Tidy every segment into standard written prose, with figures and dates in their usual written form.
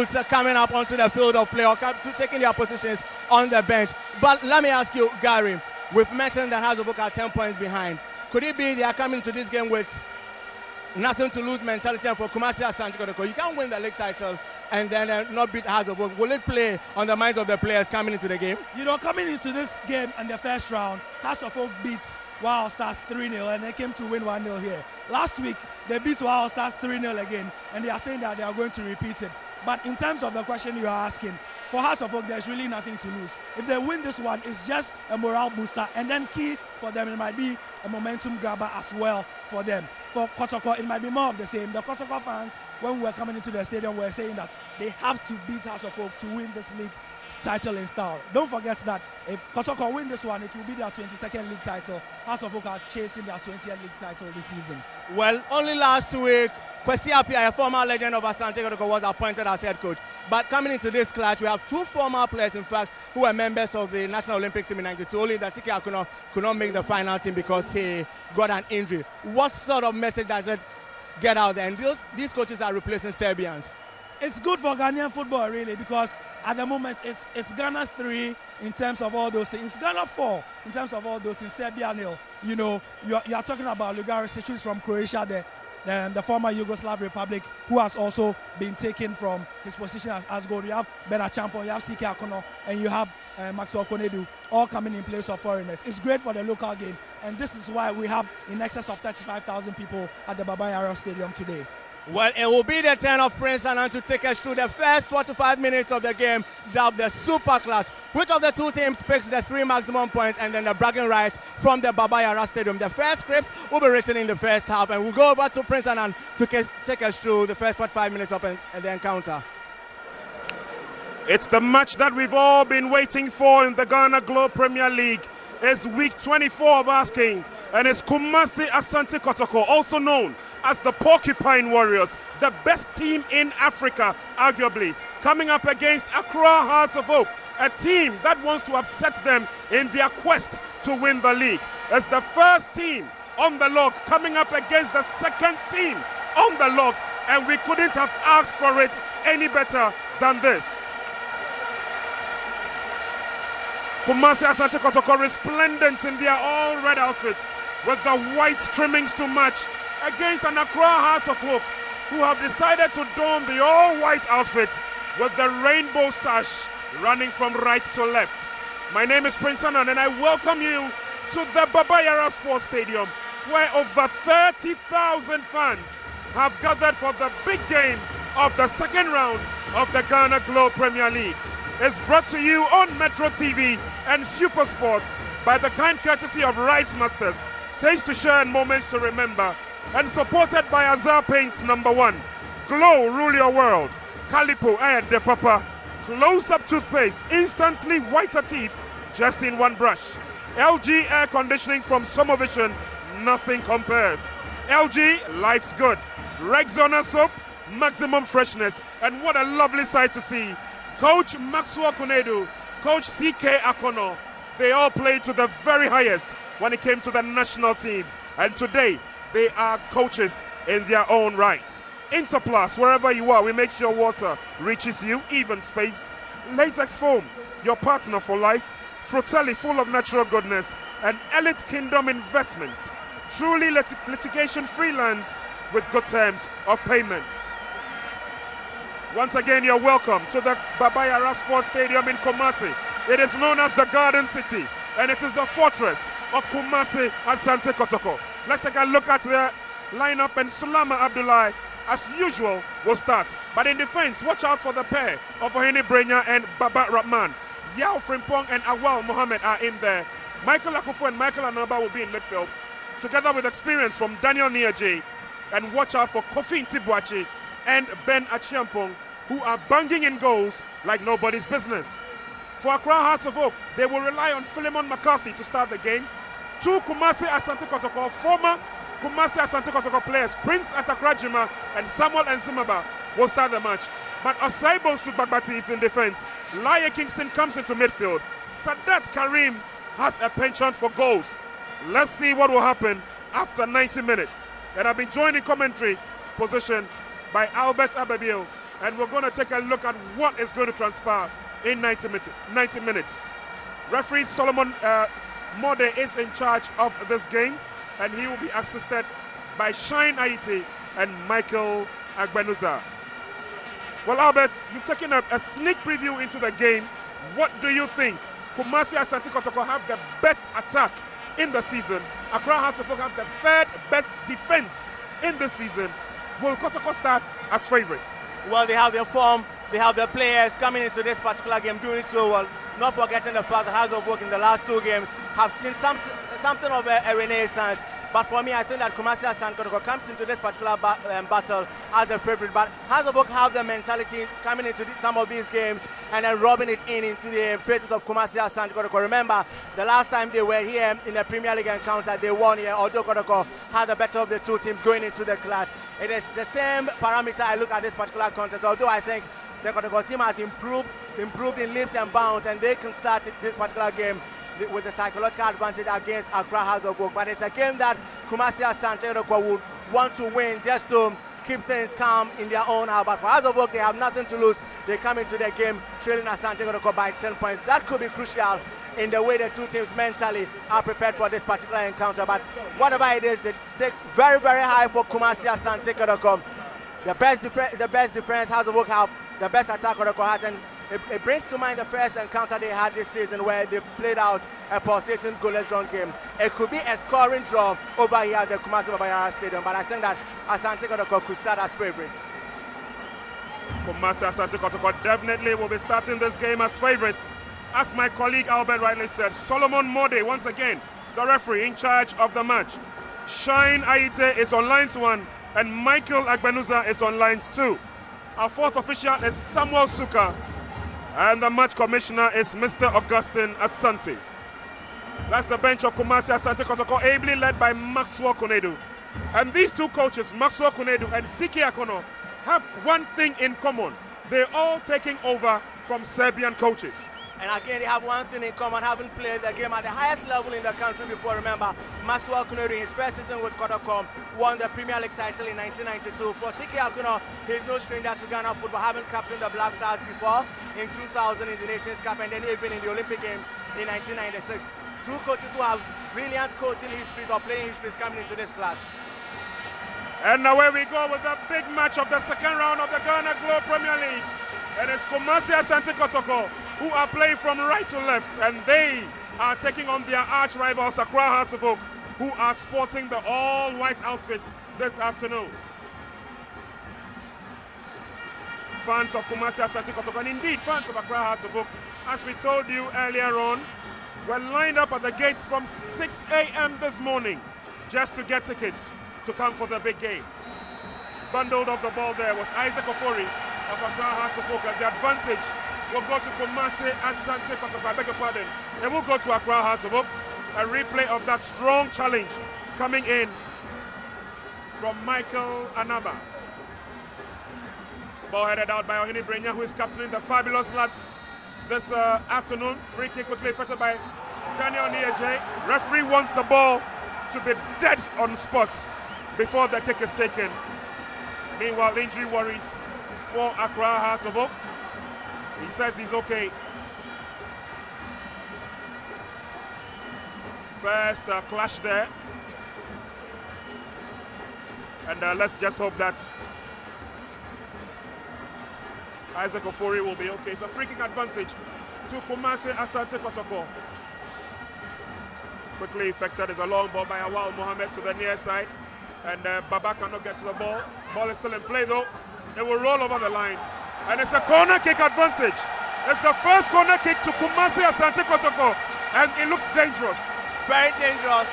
coming up onto the field of play or taking their positions on the bench. But let me ask you, Gary, with mentioned that House of Oak are 10 points behind, could it be they are coming to this game with nothing to lose mentality? And for Kumasi Asanti Kotoko, you can't win the league title and then not beat House of Oak. Will it play on the minds of the players coming into the game? You know, coming into this game in the first round, House of Oak beats Wow Stars 3-0 and they came to win 1-0 here. Last week, they beat Wow Stars 3-0 again, and they are saying that they are going to repeat it. But in terms of the question you are asking, for House of Oak, there's really nothing to lose. If they win this one, it's just a morale booster, and then key for them, it might be a momentum grabber as well for them. For Kotoko, it might be more of the same. The Kotoko fans, when we were coming into the stadium, were saying that they have to beat House of Oak to win this league title in style. Don't forget that if Kotoko win this one, it will be their 22nd league title. House of Oak are chasing their 20th league title this season. Well, only last week, Kwesi Appiah, a former legend of Asante Kotoko, was appointed as head coach. But coming into this clash, we have two former players, in fact, who were members of the National Olympic team in '92. Only that Siki Akuno could not make the final team because he got an injury. What sort of message does it get out there? And these coaches are replacing Serbians. It's good for Ghanaian football, really, because at the moment it's Ghana 3 in terms of all those things. It's Ghana 4 in terms of all those things. Serbia 0. You know, you are talking about Lugarisic, who's from Croatia, the former Yugoslav Republic, who has also been taken from his position as goal. You have Bena Champon, you have Siki Akono, and you have Maxwell Konedu, all coming in place of foreigners. It's great for the local game, and this is why we have in excess of 35,000 people at the Baba Yara Stadium today. Well, it will be the turn of Prince Anand to take us through the first 45 minutes of the game, dubbed the Super Clash. Which of the two teams picks the 3 maximum points and then the bragging rights from the Baba Yara Stadium? The first script will be written in the first half, and we'll go over to Prince Anand to take us through the first 45 minutes of the encounter. It's the match that we've all been waiting for in the Ghana Globe Premier League. It's week 24 of asking, and it's Kumasi Asanti Kotoko, also known as the Porcupine Warriors, the best team in Africa, arguably, coming up against Accra Hearts of Oak, a team that wants to upset them in their quest to win the league. It's the first team on the log coming up against the second team on the log, and we couldn't have asked for it any better than this. Kumasi Asanti Kotoko resplendent in their all-red outfit with the white trimmings to match against an Accra Hearts of Oak who have decided to don the all-white outfit with the rainbow sash running from right to left. My name is Prince Anand, and I welcome you to the Baba Yara Sports Stadium, where over 30,000 fans have gathered for the big game of the second round of the Ghana Globe Premier League. It's brought to you on Metro TV and Super Sports by the kind courtesy of Rice Masters, taste to share and moments to remember, and supported by Azar Paints #1. Glow, rule your world. Calipo, Ayan de Papa. Close-up toothpaste, instantly whiter teeth, just in one brush. LG air conditioning from Somovision, nothing compares. LG, life's good. Rexona soap, maximum freshness, and what a lovely sight to see. Coach Maxwell Konedu, Coach CK Akono, they all played to the very highest when it came to the national team, and today they are coaches in their own rights. Interplus, wherever you are, we make sure water reaches you, even space. Latex foam, your partner for life. Fratelli, full of natural goodness. And Elite Kingdom Investment, truly litigation-free lands with good terms of payment. Once again, you're welcome to the Baba Yara Sports Stadium in Kumasi. It is known as the Garden City, and it is the fortress of Kumasi Asanti Kotoko. Let's take a look at the lineup, and Sulama Abdullahi, as usual, will start. But in defense, watch out for the pair of Ohene Brenya and Baba Rahman. Yao Frimpong and Awal Mohammed are in there. Michael Akufo and Michael Anaba will be in midfield, together with experience from Daniel Niaje. And watch out for Kofi Ntibwachi and Ben Achiampong, who are banging in goals like nobody's business. For Accra Hearts of Oak, they will rely on Philemon McCarthy to start the game. Two Kumasi Asanti Kotoko, former Kumasi Asanti Kotoko players, Prince Atakrajima and Samuel Nzimaba, will start the match. But Osaibo Subagbati is in defense. Laie Kingston comes into midfield. Sadat Karim has a penchant for goals. Let's see what will happen after 90 minutes. And I've been joined in commentary position by Albert Ababil and we're going to take a look at what is going to transpire in 90 minutes. Referee Solomon Mode is in charge of this game, and he will be assisted by Shine Aite and Michael Agbenuza. Well, Albert, you've taken a sneak preview into the game. What do you think? Kumasi Asanti Kotoko have the best attack in the season. Accra Hearts of Oak have the third best defense in the season. Will Kotoko start as favorites? Well, they have their form, they have their players coming into this particular game doing so well. Not forgetting the fact that Hearts of Oak in the last 2 games have seen something of a renaissance. But for me, I think that Kumasi Asanti Kotoko comes into this particular battle as the favorite. But Hearts of Oak have the mentality coming into some of these games and then rubbing it into the faces of Kumasi Asanti Kotoko. Remember, the last time they were here in the Premier League encounter, they won here, although Kotoko had the better of the 2 teams going into the clash. It is the same parameter I look at this particular contest, although I think the Kotoko team has improved in leaps and bounds, and they can start this particular game with the psychological advantage against Accra Hearts of Oak. But it's a game that Kumasi Asanti Kotoko would want to win just to keep things calm in their own house. But for Hearts of Oak, they have nothing to lose. They come into the game trailing Asanti Kotoko by 10 points. That could be crucial in the way the 2 teams mentally are prepared for this particular encounter. But whatever it is, the stakes very, very high for Kumasi Asanti Kotoko. The best defense Hearts of Oak have, the best attack Kotoko has, and it brings to mind the first encounter they had this season where they played out a pulsating goalless drawn game. It could be a scoring draw over here at the Kumasi Babayara Stadium, but I think that Asanti Kotoko could start as favorites. Kumasi Asanti Kotoko definitely will be starting this game as favorites. As my colleague Albert rightly said, Solomon Mode, once again, the referee in charge of the match. Shine Aite is on lines 1, and Michael Agbenuza is on lines 2. Our 4th official is Samuel Suka, and the match commissioner is Mr. Augustine Asanti. That's the bench of Kumasi Asanti Kotoko, ably led by Maxwell Kunedu. And these 2 coaches, Maxwell Kunedu and Siki Akono, have one thing in common. They're all taking over from Serbian coaches. And again, they have one thing in common, having played the game at the highest level in the country before. Remember, Maxwell Kunedu, in his first season with Kotoko, won the Premier League title in 1992. For Siki Akono, he's no stranger to Ghana football, having captained the Black Stars before in 2000 in the Nations Cup and then even in the Olympic Games in 1996. 2 coaches who have brilliant coaching histories or playing histories coming into this clash. And away we go with the big match of the second round of the Ghana Globe Premier League. It is Kumasi Asanti Kotoko who are playing from right to left, and they are taking on their arch rivals Accra Hearts of Oak, who are sporting the all-white outfit this afternoon. Fans of Kumasi Asanti Kotoko, and indeed fans of Accra Hearts of Oak, as we told you earlier on, were lined up at the gates from 6 a.m. this morning just to get tickets to come for the big game. Bundled off the ball there was Isaac Ofori of Accra Hearts of Oak, and the advantage will go to Kumasi Asanti Kotoko. I beg your pardon. It will go to Accra Hearts of Oak. A replay of that strong challenge coming in from Michael Anaba. Ball headed out by Ohini Brenya, who is captaining the fabulous lads this afternoon. Free kick quickly effected by Daniel Nieje. Referee wants the ball to be dead on spot before the kick is taken. Meanwhile, injury worries for Accra Hearts of Oak. He says he's okay. First clash there. And let's just hope that Isaac Ofori will be okay. It's a free kick advantage to Kumasi Asanti Kotoko. Quickly effected is a long ball by Awal Mohammed to the near side. And Baba cannot get to the ball. Ball is still in play though. It will roll over the line. And it's a corner kick advantage. It's the first corner kick to Kumasi Asanti Kotoko. And it looks dangerous. Very dangerous.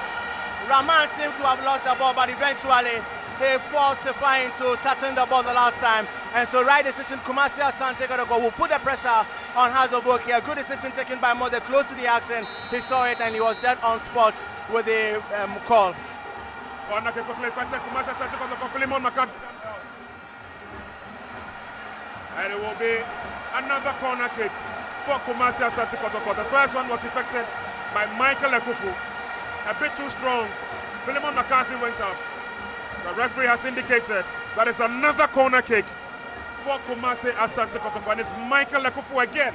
Rahman seems to have lost the ball, but eventually he falsified into touching the ball the last time. And so right decision, Kumasi Asanti Kotoko will put the pressure on Hearts of Oak here. Good decision taken by Mother, close to the action. He saw it and he was dead on spot with the call. Corner kick quickly effected. Kumasi Asanti Kotoko, Philemon McCarthy comes out. And it will be another corner kick for Kumasi Asanti Kotoko. The first one was effected by Michael Ekufu. A bit too strong. Philemon McCarthy went up. The referee has indicated that it's another corner kick for Kumasi Asante Kotoko, and it's Michael Lekufu again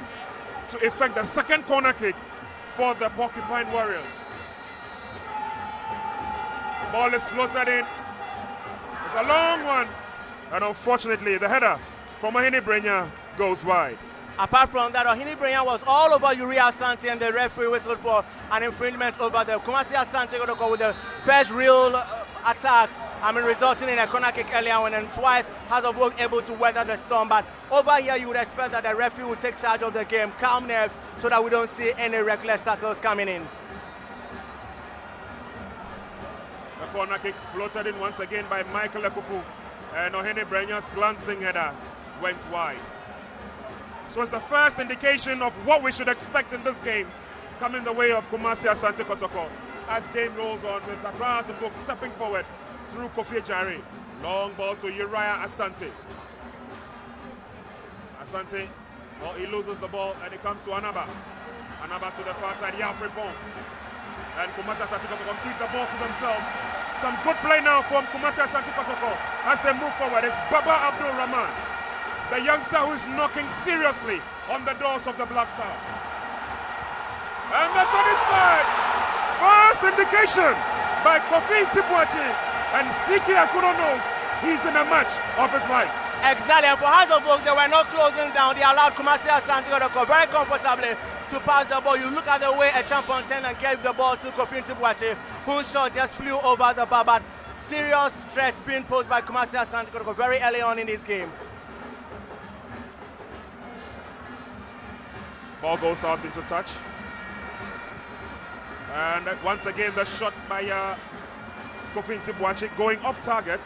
to effect the second corner kick for the Porcupine Warriors. Ball is floated in. It's a long one, and unfortunately the header from Ohene Brenya goes wide. Apart from that, Ohene Brenya was all over Uri Asanti, and the referee whistled for an infringement over the Kumasi Asante Kotoko with the first real attack. Resulting in a corner kick earlier on, and twice Hearts of Oak able to weather the storm. But over here, you would expect that the referee will take charge of the game, calm nerves, so that we don't see any reckless tackles coming in. The corner kick floated in once again by Michael Lekufu, and Ohene Brenya's glancing header went wide. So it's the first indication of what we should expect in this game coming the way of Kumasi Asante Kotoko as game rolls on, with Accra Hearts of Oak stepping forward through Kofi Jari. Long ball to Uriah Asante. Asante, he loses the ball and it comes to Anaba. Anaba to the far side, Yafre Pong. And Kumasi Asante Kotoko keep the ball to themselves. Some good play now from Kumasi Asante Kotoko as they move forward. It's Baba Abdul Rahman, the youngster who is knocking seriously on the doors of the Black Stars. And the shot is fired. First indication by Kofi Tibuachi. And Siki Akuno knows he's in a match of his life. Exactly, and for Hearts of Oak, they were not closing down. They allowed Kumasi Asante Kotoko very comfortably to pass the ball. You look at the way a champion turned and gave the ball to Kofi Tibuachi, whose shot just flew over the bar. But serious threats being posed by Kumasi Asante Kotoko very early on in this game. Ball goes out into touch. And once again, the shot by Kofi Tibuachi going off target,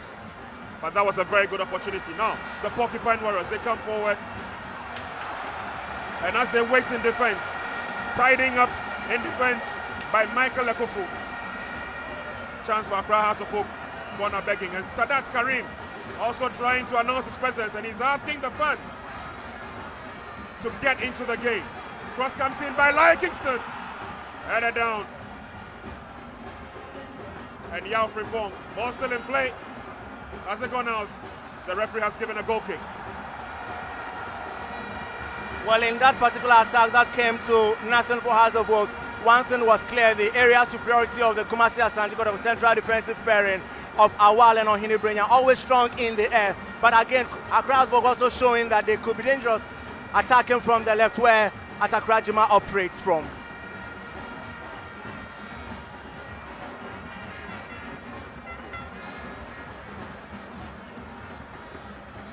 but that was a very good opportunity. Now, the Porcupine Warriors, they come forward, and as they wait in defense, tidying up in defense by Michael Lekufu. Chance for Accra Hearts of Oak, corner begging, and Sadat Karim also trying to announce his presence, and he's asking the fans to get into the game. Cross comes in by Lai Kingston, headed down. And Yao Frimpong, ball still in play. Has it gone out? The referee has given a goal kick. Well, in that particular attack that came to nothing for Hearts of Oak, one thing was clear: the area superiority of the Kumasi Asante Kotoko central defensive pairing of Awal and Ohene Brenya, always strong in the air. But again, Accra Hearts of Oak also showing that they could be dangerous attacking from the left, where Atakrajima operates from.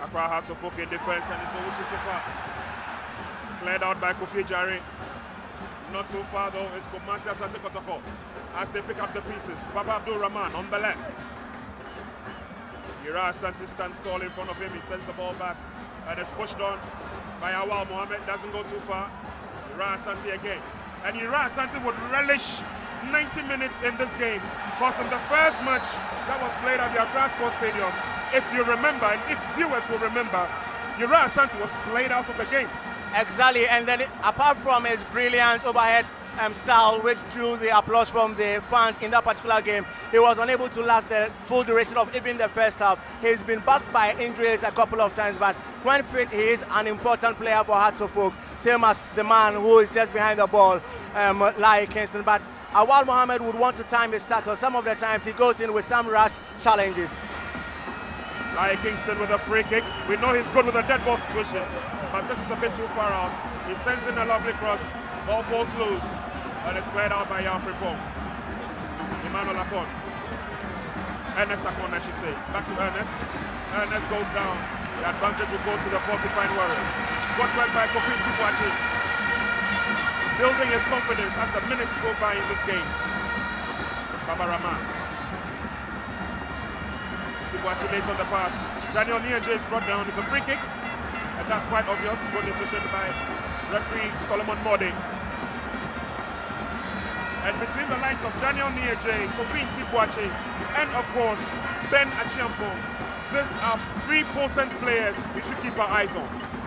Accra Hearts of Oak in defense, and it's Owusu Sefa. Cleared out by Kofi Jari. Not too far though, it's Kumasi Asante Kotoko as they pick up the pieces. Baba Abdul Rahman on the left. Ira Asante stands tall in front of him. He sends the ball back, and it's pushed on by Awal Mohammed. Doesn't go too far. Ira Asante again. And Ira Asante would relish 90 minutes in this game, because in the first match that was played at the Accra Sports Stadium, if you remember, and if viewers will remember, Uriah Asante was played out of the game. Exactly, and then apart from his brilliant overhead style, which drew the applause from the fans in that particular game, he was unable to last the full duration of even the first half. He's been backed by injuries a couple of times, but when fit, he is an important player for Hearts of Oak, same as the man who is just behind the ball, Lai Kingston. But Awal Mohammed would want to time his tackle. Some of the times he goes in with some rash challenges. Lai Kingston with a free kick. We know he's good with a dead ball situation, but this is a bit too far out. He sends in a lovely cross. Ball falls loose, and it's cleared out by Yao Frimpong. Emmanuel Akon. Ernest Akon, I should say. Back to Ernest. Ernest goes down. The advantage will go to the Porcupine Warriors. Good work by Kofi Tibuachi, building his confidence as the minutes go by in this game. Baba Rahman. Tibuachi lays on the pass. Daniel Niaje is brought down. It's a free kick, and that's quite obvious. Good decision by referee Solomon Morde. And between the lines of Daniel Niaje, Kofi Tibuachi, and of course Ben Achiampo, these are three potent players we should keep our eyes on.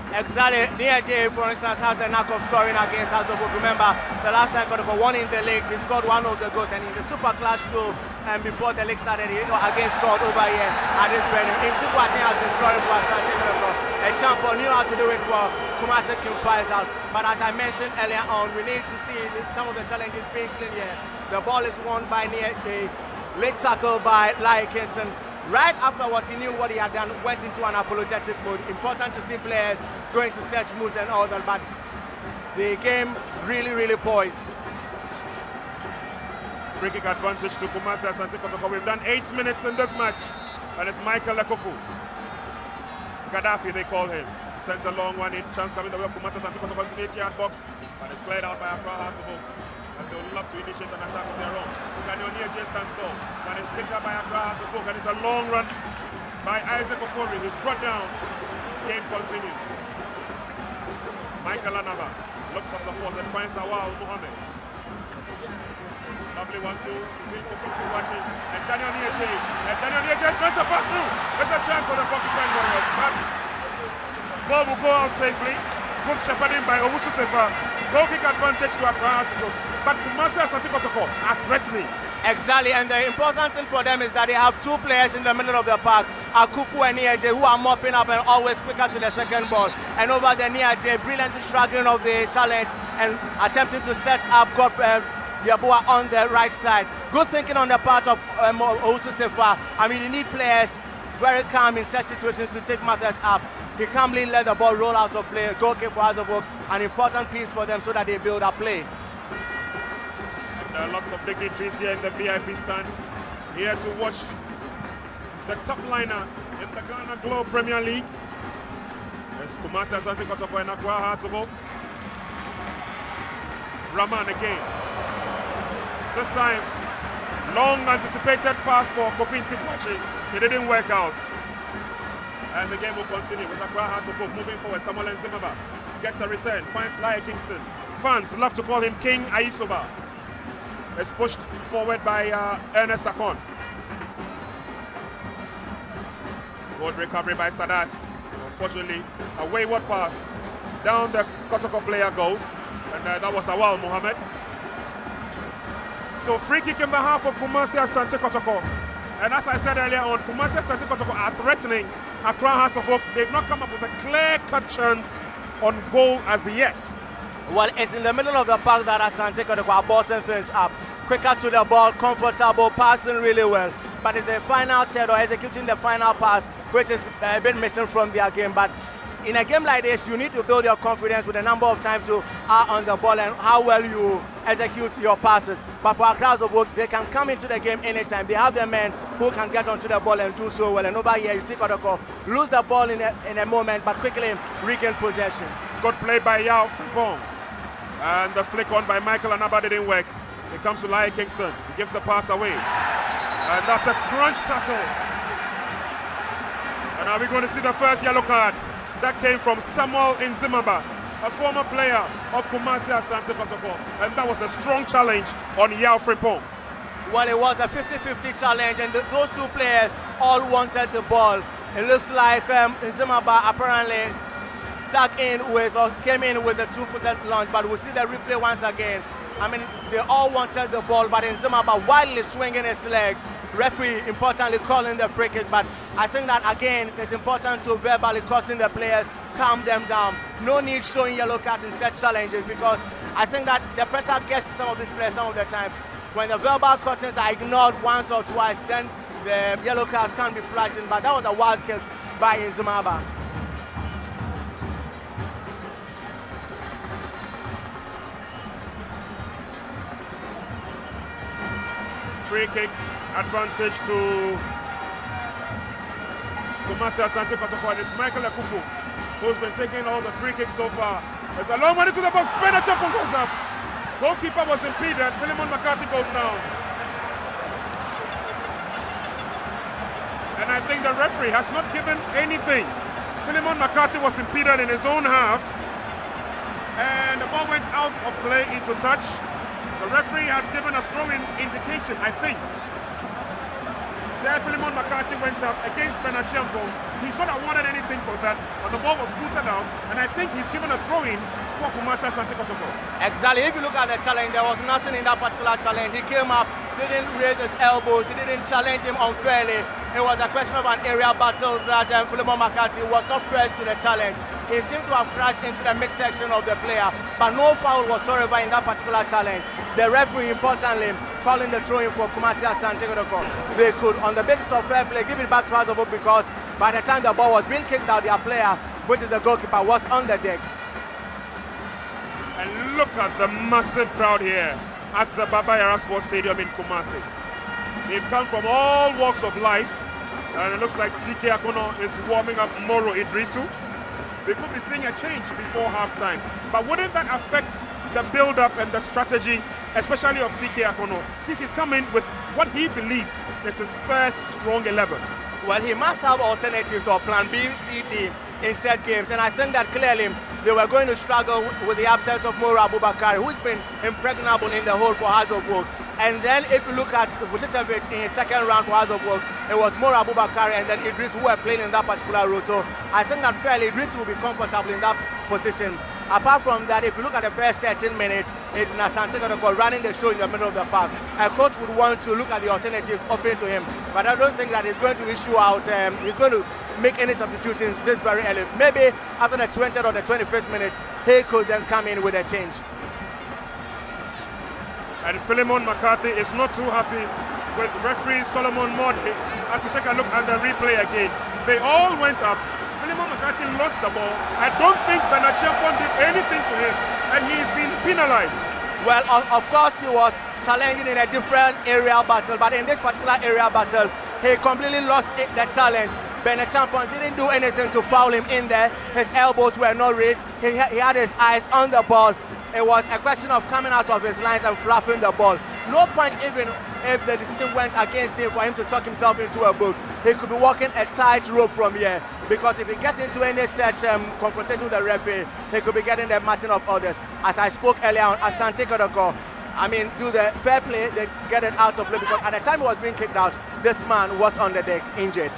Exactly. Niaje, for instance, has the knack of scoring against Hearts of Oak. Remember, the last time Kotoko won in the league, he scored one of the goals, and in the Super Clash too, and before the league started, he again scored over here at this venue. Tibuachi has been scoring for Asanti. a champion, knew how to do it for Kumasi Faisal. But as I mentioned earlier on, we need to see some of the challenges being clean here. The ball is won by near the late tackle by Lai Kingston. Right afterwards, he knew what he had done, went into an apologetic mode. Important to see players going to search moves and all that, but the game really poised. Free kick advantage to Kumasi Asanti Kotoko. We've done 8 minutes in this match, and it's Michael Lekofu. Gaddafi, they call him. Sends a long one in, chance coming the way of Kumasi Asanti Kotoko into the 8-yard box, and it's cleared out by Accra Hearts of Oak. And they would love to initiate an attack of their own. Daniel J stands tall, and it's picked up by Accra Hearts of Oak, and it's a long run by Isaac Ofori, who's brought down. Game continues. Michael Anaba looks for support and finds Awal Mohammed. Lovely 1-2, watching, and Daniel J. And Daniel J runs a pass through. There's a chance for the Porcupine Warriors, but ball will go out safely. Good shepherding by Owusu Sefa. Goal kick advantage to Accra Hearts of Oak. But Kumasi Asanti Kotoko are threatening. Exactly, and the important thing for them is that they have two players in the middle of the park, Akufu and Niaje, who are mopping up and always quicker to the second ball. And over there, Niaje brilliantly struggling of the challenge and attempting to set up Yabua on the right side. Good thinking on the part of Owusu Sefa. I mean, you need players very calm in such situations to take matters up. He calmly let the ball roll out of play. Goal kick for Hearts of Oak, an important piece for them so that they build up play. There are lots of dignitaries here in the VIP stand, here to watch the top liner in the Ghana Globe Premier League. It's Kumasi Asanti Kotoko and Accra Hearts of Oak. Rahman again. This time, long anticipated pass for Kofi Ntikwachi. It didn't work out. And the game will continue with Accra Hearts of Oak moving forward. Samuel Nzimaba gets a return, finds Lai Kingston. Fans love to call him King Aisoba. It's pushed forward by Ernest Akon. Good recovery by Sadat. Unfortunately, a wayward pass. Down the Kotoko player goes. And that was Awal Mohammed. So free kick in the half of Kumasi Asanti Kotoko. And as I said earlier on, Kumasi Asanti Kotoko are threatening Accra Hearts of Oak. They've not come up with a clear-cut chance on goal as yet. Well, it's in the middle of the park that Asante Kotoko are bossing things up. Quicker to the ball, comfortable, passing really well. But it's the final third or executing the final pass, which is a bit missing from their game. But in a game like this, you need to build your confidence with the number of times you are on the ball and how well you execute your passes. But for Accra Hearts of Oak, they can come into the game anytime. They have the men who can get onto the ball and do so well. And over here, you see Kotoko lose the ball in a moment, but quickly regain possession. Good play by Yao Frimpong. And the flick on by Michael Anaba didn't work. It comes to Lai Kingston. He gives the pass away. And that's a crunch tackle. And are we going to see the first yellow card? That came from Samuel Nzimaba, a former player of Kumasi Asanti Kotoko. And that was a strong challenge on Yao Frimpong. Well, it was a 50-50 challenge, and those two players all wanted the ball. It looks like Nzimaba apparently came in with the two-footed launch, but we'll see the replay once again. I mean, they all wanted the ball, but Nzimaba wildly swinging his leg. Referee importantly calling the free kick, but I think that again it's important to verbally caution the players, calm them down. No need showing yellow cards in such challenges, because I think that the pressure gets to some of these players some of the times. When the verbal cautions are ignored once or twice, then the yellow cards can't be flagged. But that was a wild kick by Nzimaba. Free kick advantage to Kumasi Asanti Kotoko. It's Michael Akufu who's been taking all the free kicks so far. There's a long one into the box. Benachapon goes up. Goalkeeper was impeded. Philemon McCarthy goes down. And I think the referee has not given anything. Philemon McCarthy was impeded in his own half. And the ball went out of play into touch. The referee has given a throw-in indication, I think. There, Philemon McCarthy went up against Benachapon. He's not awarded anything for that, but the ball was booted out, and I think he's given a throw-in for Kumasi Asanti Kotoko. Exactly. If you look at the challenge, there was nothing in that particular challenge. He came up, didn't raise his elbows, he didn't challenge him unfairly. it was a question of an area battle that Philemon McCarthy was not pressed to the challenge. He seemed to have crashed into the midsection of the player, but no foul whatsoever in that particular challenge. The referee, importantly, calling the throw-in for Kumasi Asanti Kotoko. They could, on the basis of fair play, give it back to House of Oak because by the time the ball was being kicked out, their player, which is the goalkeeper, was on the deck. And look at the massive crowd here at the Baba Yara Sports Stadium in Kumasi. They've come from all walks of life, and it looks like CK Akono is warming up Moro Idrisu. We could be seeing a change before halftime, but wouldn't that affect the build-up and the strategy, especially of CK Akono, since he's come in with what he believes is his first strong 11? Well, he must have alternatives or plan B, C, D in set games, and I think that clearly they were going to struggle with the absence of Moro Abubakar, who's been impregnable in the hole for House of Oak. And then if you look at Vucicevic in his second round for House of Oak, it was Moro Abubakar and then Idris who were playing in that particular role. So I think that fairly Idris will be comfortable in that position. Apart from that, if you look at the first 13 minutes, it's Asanti Kotoko running the show in the middle of the park. A coach would want to look at the alternatives open to him, but I don't think that he's going to issue out, he's going to make any substitutions this very early. Maybe after the 20th or the 25th minute, he could then come in with a change. And Philemon McCarthy is not too happy with referee Solomon Morde. As we take a look at the replay again, they all went up. Philemon McCarthy lost the ball. I don't think Benachiampon did anything to him, and he's been penalized. Well, of course he was challenging in a different area battle, but in this particular area battle, he completely lost the challenge. Benachiampon didn't do anything to foul him in there. His elbows were not raised. He had his eyes on the ball. It was a question of coming out of his lines and fluffing the ball. No point even if the decision went against him for him to tuck himself into a book. He could be walking a tight rope from here, because if he gets into any such confrontation with the referee, he could be getting the matching of orders. As I spoke earlier on, Asanti Kotoko, I mean, do the fair play, they get it out of play, because at the time he was being kicked out, this man was on the deck, injured.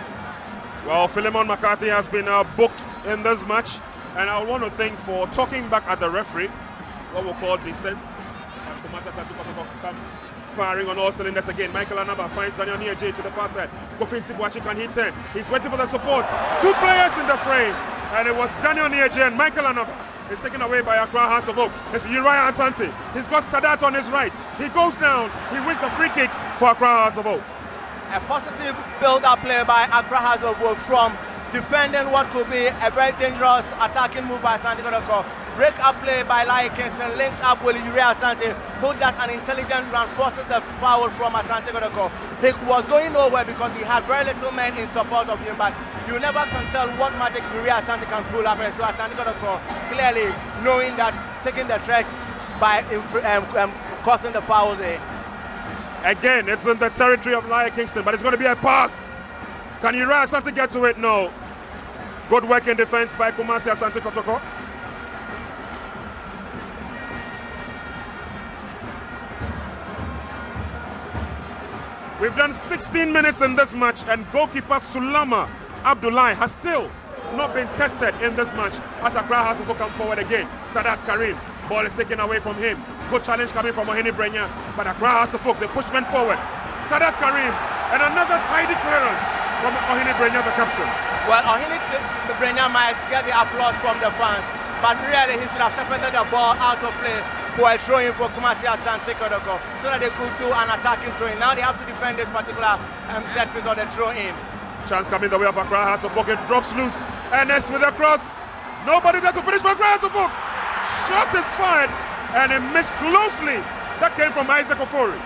Well, Philemon McCarthy has been booked in this match, and I want to thank for talking back at the referee, what we'll call dissent. And Kumasi Asanti Kotoko come firing on all cylinders again. Michael Anaba finds Daniel Nieje to the far side. Kofi Ntibwachi can hit 10. He's waiting for the support. Two players in the frame, and it was Daniel Nieje and Michael Anaba. Is taken away by Accra Hearts of Oak. It's Uriah Asante. He's got Sadat on his right. He goes down. He wins the free kick for Accra Hearts of Oak. A positive build-up play by Accra Hearts of Oak from defending what could be a very dangerous attacking move by Asanti Kotoko. Break-up play by Lai Kingston, links up with Uriah Asante, who does an intelligent run, forces the foul from Asanti Kotoko. He was going nowhere because he had very little men in support of him, but you never can tell what magic Uriah Asante can pull up. And so Asanti Kotoko clearly knowing that, taking the threat by causing the foul there. Again, it's in the territory of Lai Kingston, but it's going to be a pass. Can Uriah Asante get to it? No. Good work in defense by Kumasi Asanti Kotoko. We've done 16 minutes in this match, and goalkeeper Sulama Abdullahi has still not been tested in this match as Accra has to come forward again. Sadat Karim, ball is taken away from him. Good challenge coming from Ohene Brenya, but Accra has to focus. They push men forward. Sadat Karim, and another tidy clearance from Ohene Brenya, the captain. Well, Ohene Brenya might get the applause from the fans, but really he should have separated the ball out of play for a throw-in for Kumasi Asanti Kotoko, so that they could do an attacking throw-in. Now they have to defend this particular set piece on the throw-in. Chance coming the way of Accra Hearts of Oak. It drops loose. Ernest with a cross. Nobody there to finish for Accra Hearts of Oak. Shot is fired, and it missed closely. That came from Isaac Ofori.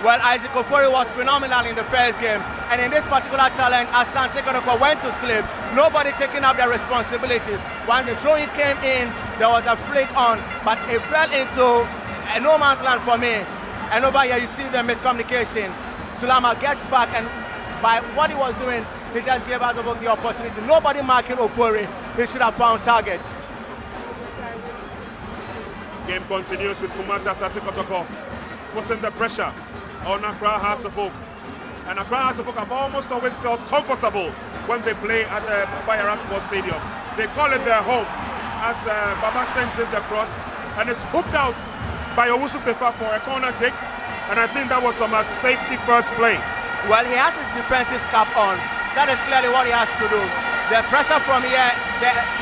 Well, Isaac Ofori was phenomenal in the first game, and in this particular challenge, Asanti Kotoko went to sleep. Nobody taking up their responsibility. Once the throw-in came in, there was a flick on, but it fell into a no man's land for me. And over here, you see the miscommunication. Sulama gets back, and by what he was doing, he just gave out the opportunity. Nobody marking Ofori. He should have found targets. Game continues with Kumasi Asanti Kotoko putting the pressure on Accra Hearts of Oak. And Accra Hearts of Oak have almost always felt comfortable when they play at the Baba Sports Stadium. They call it their home as Baba sends in the cross, and it's hooked out by Owusu Sefa for a corner kick, and I think that was some safety first play Well, he has his defensive cap on. That is clearly what he has to do. The pressure from here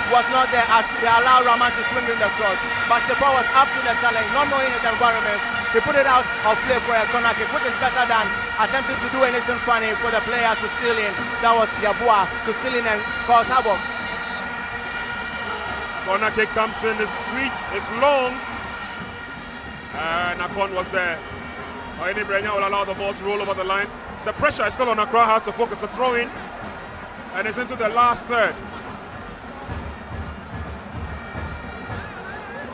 was not there as they allowed Rahman to swing in the cross. But Sepa was up to the challenge, not knowing his environment. He put it out of play for a corner kick, which is better than attempting to do anything funny for the player to steal in. That was Yabua to steal in and cause havoc. Corner kick comes in, it's sweet, it's long. And Akon was there. Oeni Brenya will allow the ball to roll over the line. The pressure is still on Accra Hearts to focus a throw in. And it's into the last third.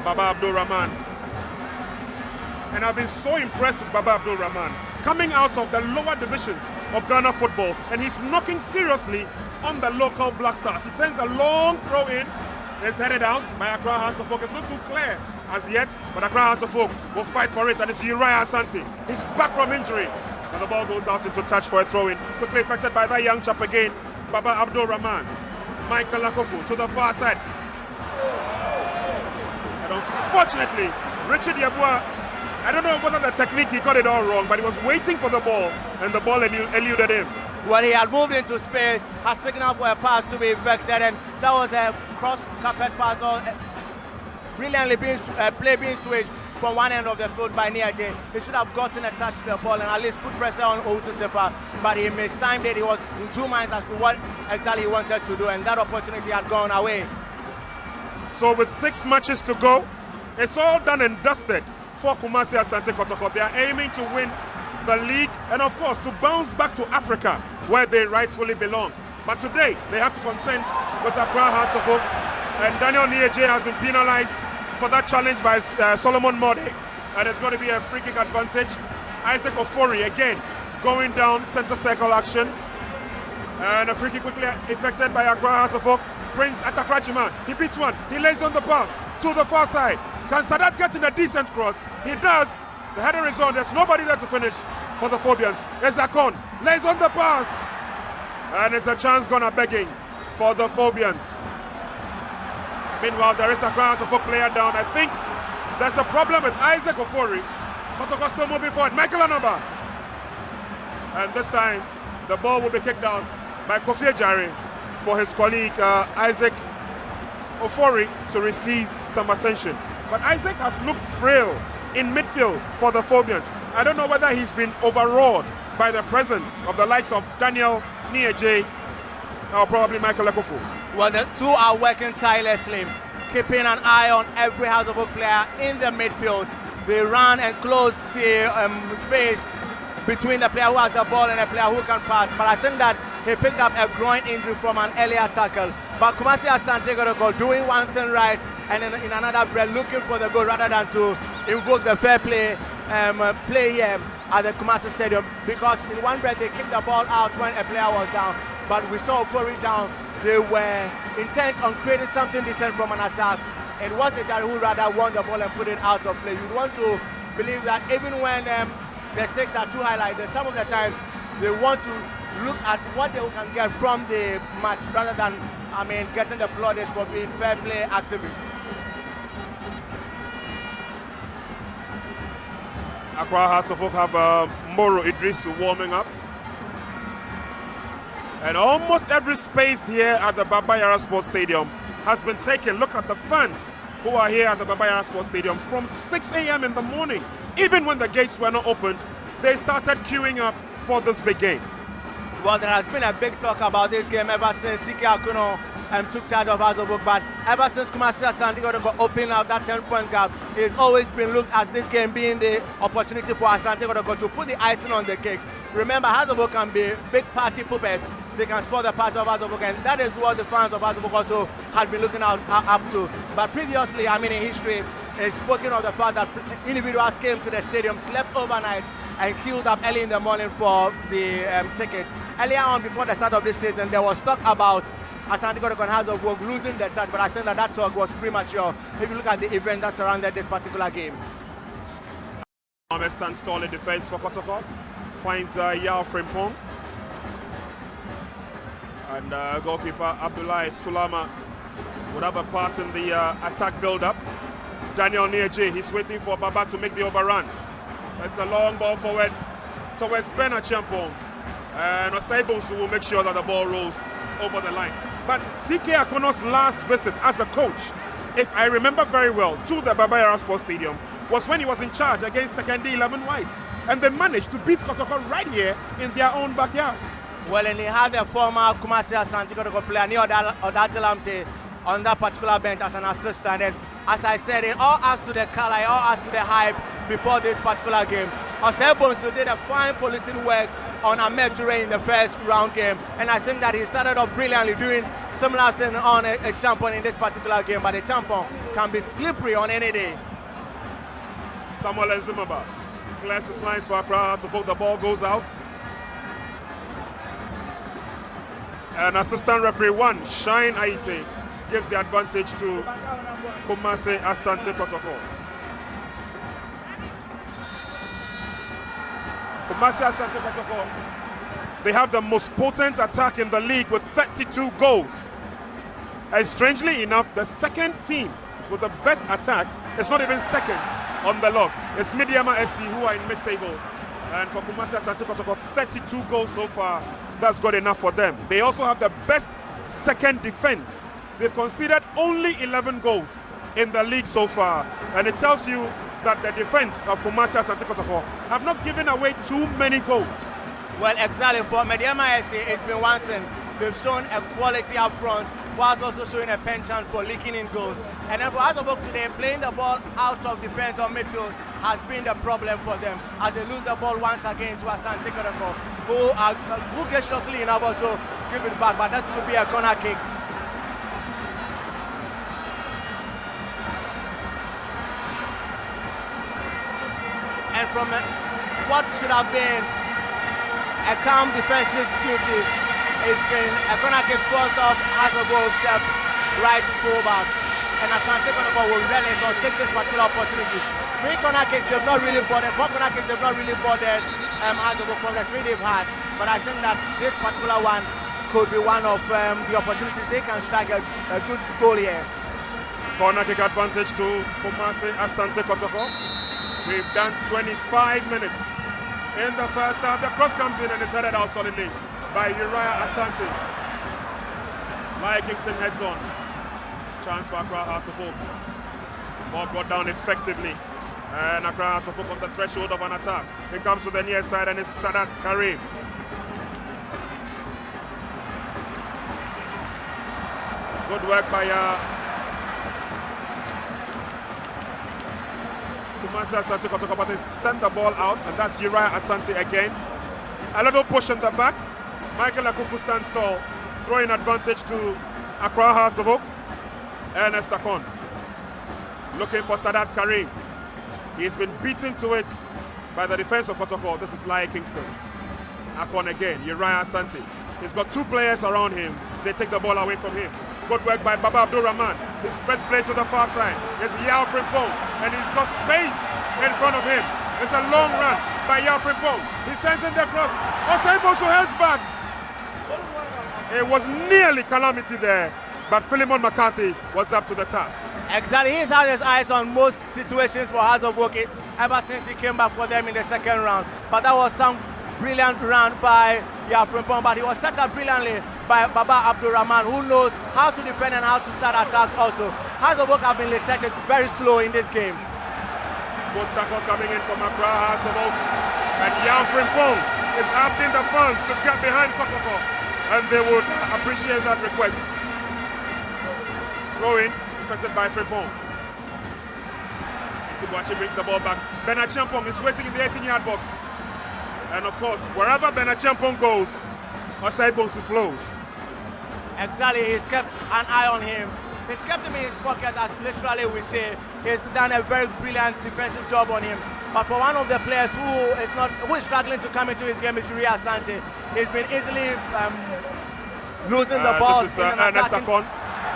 Baba Abdul Rahman. And I've been so impressed with Baba Abdul Rahman. Coming out of the lower divisions of Ghana football. And he's knocking seriously on the local Black Stars. He sends a long throw in. It's headed out by Accra Hearts of Folk. It's not too clear as yet, but Accra Hearts of Folk will fight for it, and it's Uriah Asanti. He's back from injury, and the ball goes out into touch for a throw-in. Quickly affected by that young chap again, Baba Abdul Rahman. Michael Lakofu to the far side. And unfortunately, Richard Yabua, I don't know whether the technique, he got it all wrong, but he was waiting for the ball, and the ball eluded him. Well, he had moved into space, has signaled for a pass to be effected, and that was a cross-carpet pass, brilliantly being switched from one end of the field by Niaje. He should have gotten a touch to the ball and at least put pressure on Owusu Sepa, but he mistimed it. He was in two minds as to what exactly he wanted to do, and that opportunity had gone away. So with 6 matches to go, it's all done and dusted for Kumasi Asante Kotoko. They are aiming to win the league and of course to bounce back to Africa where they rightfully belong. But today they have to contend with Accra Hearts of Oak, and Daniel Nieje has been penalized for that challenge by Solomon Mode, and it's going to be a free kick advantage. Isaac Ofori again going down center circle action, and a free kick quickly effected by Accra Hearts of Oak. Prince Atakrajima, he beats one, he lays on the pass to the far side. Can Sadat get in a decent cross? He does. The header is on, there's nobody there to finish for the Phobians. Ezakon lays on the pass, and it's a chance gonna begging for the Phobians. Meanwhile, there is a Accra Hearts player down. I think there's a problem with Isaac Ofori. Kotoko still moving forward. Michael Anaba. And this time, the ball will be kicked out by Kofi Ejari for his colleague Isaac Ofori to receive some attention. But Isaac has looked frail in midfield for the Phobians. I don't know whether he's been overawed by the presence of the likes of Daniel Nieje or probably Michael Ekofu. Well, the two are working tirelessly, keeping an eye on every House of Oak player in the midfield. They run and close the space between the player who has the ball and the player who can pass. But I think that he picked up a groin injury from an earlier tackle. But Kumasi Asante Kotoko doing one thing right and in another breath looking for the goal rather than to invoke the fair play play here at the Kumasi Stadium, because in one breath they kicked the ball out when a player was down. But we saw Ofori down. They were intent on creating something decent from an attack. It was Ejari who rather won the ball and put it out of play. You'd want to believe that even when the stakes are too high like this, some of the times they want to look at what they can get from the match rather than, getting the plaudits for being fair play activists. Accra Hearts of Oak have Moro Idris warming up. And almost every space here at the Baba Yara Sports Stadium has been taken. Look at the fans who are here at the Baba Yara Sports Stadium from 6 a.m. in the morning. Even when the gates were not opened, they started queuing up for this big game. Well, there has been a big talk about this game ever since Siki Akuno took charge of House of Oak, but ever since Kumasi Asante Kotoko opened up that 10-point gap, it's always been looked at this game being the opportunity for Asante Kotoko to put the icing on the cake. Remember, House of Oak can be big party poopers. They can spoil the party of House of Oak, and that is what the fans of House of Oak also had been looking up to. But previously, in history, it's spoken of the fact that individuals came to the stadium, slept overnight, and queued up early in the morning for the ticket. Earlier on, before the start of this season, there was talk about Asante Kotoko and House of Oak losing the touch, but I think that talk was premature if you look at the event that surrounded this particular game. Ahmed stands tall in defense for Kotoko, finds Yao Frimpong, and goalkeeper Abdullahi Sulama would have a part in the attack build-up. Daniel Nieje, he's waiting for Baba to make the overrun. It's a long ball forward towards Ben Achiampong. And Osei will make sure that the ball rolls over the line. But CK Akono's last visit as a coach, if I remember very well, to the Baba Yara Sports Stadium was when he was in charge against Second 11 Wise. And they managed to beat Kotoko right here in their own backyard. Well, and he had the former Kumasi Asanti Kotoko player, Odatilamte, on that particular bench as an assistant. And as I said, it all adds to the color, it all adds to the hype before this particular game. Osei did a fine policing work on Ahmed Toure in the first round game, and I think that he started off brilliantly doing similar thing on a champion in this particular game, but a champion can be slippery on any day. Samuel Nzimaba clears his lines for Accra to vote. The ball goes out. And assistant referee 1, Shine Aite, gives the advantage to Kumasi Asante Kotoko. Kumasi Asante Kotoko, they have the most potent attack in the league with 32 goals. And strangely enough, the second team with the best attack is not even second on the log. It's Midiama SC who are in mid-table. And for Kumasi Asante Kotoko, 32 goals so far. That's good enough for them. They also have the best second defense. They've conceded only 11 goals in the league so far. And it tells you that the defense of Kumasi Asante Kotoko have not given away too many goals. Well, exactly. For Mediama SC, it's been one thing. They've shown a quality up front, whilst also showing a penchant for leaking in goals. And then for Azobok today, playing the ball out of defense or midfield has been the problem for them, as they lose the ball once again to Asante Kotoko, who graciously enough also give it back, but that could be a corner kick. And from what should have been a calm defensive duty, it's been a corner kick forced off Azobok's right fullback. And Asante Kotoko will relish or take this particular opportunity. 3 corner kicks they've not really bothered, 4 corner kicks they've not really bothered Azobok from the 3 they've had. But I think that this particular one could be one of the opportunities they can strike a good goal here. Corner kick advantage to Kumasi Asante Kotoko. We've done 25 minutes in the first half. The cross comes in and is headed out solidly by Uriah Asante. Lai Kingston heads on. Chance for Accra Hearts of Oak. Ball brought down effectively. And Accra Hearts of Oak on the threshold of an attack. It comes to the near side and it's Sadat Karim. Good work by Kumasi Asante Kotoko, but they send the ball out, and that's Uriah Asante again. A little push in the back. Michael Akufu stands tall, throwing advantage to Accra Hearts of Oak. Ernest Akon looking for Sadat Karim. He's been beaten to it by the defense of Kotoko. This is Lai Kingston. Akon again, Uriah Asante. He's got 2 players around him. They take the ball away from him. Good work by Baba Abdul Rahman. His best play to the far side. There's Yao Frimpong, and he's got space in front of him. It's a long run by Yao Frimpong. He sends in the cross. Osei heads back. It was nearly calamity there, but Philemon McCarthy was up to the task. Exactly, he's had his eyes on most situations for Hearts of Oak ever since he came back for them in the second round. But that was some brilliant run by Yao Frimpong, but he was set up brilliantly by Baba Abdul Rahman, who knows how to defend and how to start attacks also. Hearts of Oak have been detected very slow in this game. Good tackle coming in from Accra Hearts of Oak. And Yao Frimpong is asking the fans to get behind Kotoko, and they would appreciate that request. Throw in, defended by Frimpong. Tibuachi brings the ball back. Bernard Champong is waiting in the 18-yard box. And of course, wherever Bernard Champong goes, Osei Bonsu flows. Exactly, he's kept an eye on him. He's kept him in his pocket, as literally we say. He's done a very brilliant defensive job on him. But for one of the players who is struggling to come into his game is Uriah Asante. He's been easily losing the ball. This is Ernest Akon,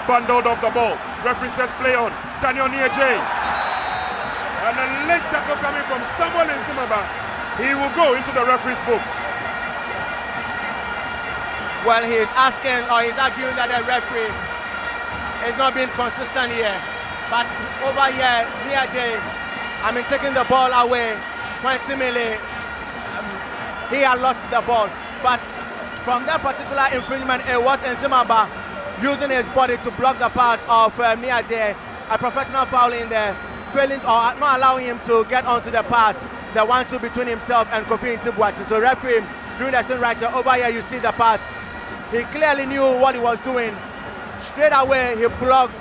bundled off the ball. Referee says play on. Daniel Nieje. And a late tackle coming from Samuel Nzimaba. He will go into the referee's books. Well, he's asking, or he's arguing that the referee is not being consistent here. But over here, Nieje, taking the ball away, when seemingly he had lost the ball. But from that particular infringement, it was Nzimaba using his body to block the path of Niaje, a professional foul in there, failing or not allowing him to get onto the pass, the 1-2 between himself and Kofi Ntibwati. So referee doing the thing right here. Over here you see the pass. He clearly knew what he was doing. Straight away he blocked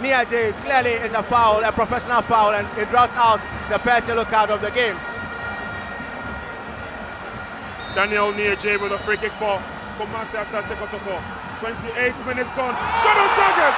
Niaje. Clearly it's a foul, a professional foul, and it draws out the first yellow card of the game. Daniel Niaje with a free kick for Kumasi Asante Kotoko. 28 minutes gone. Shot on target!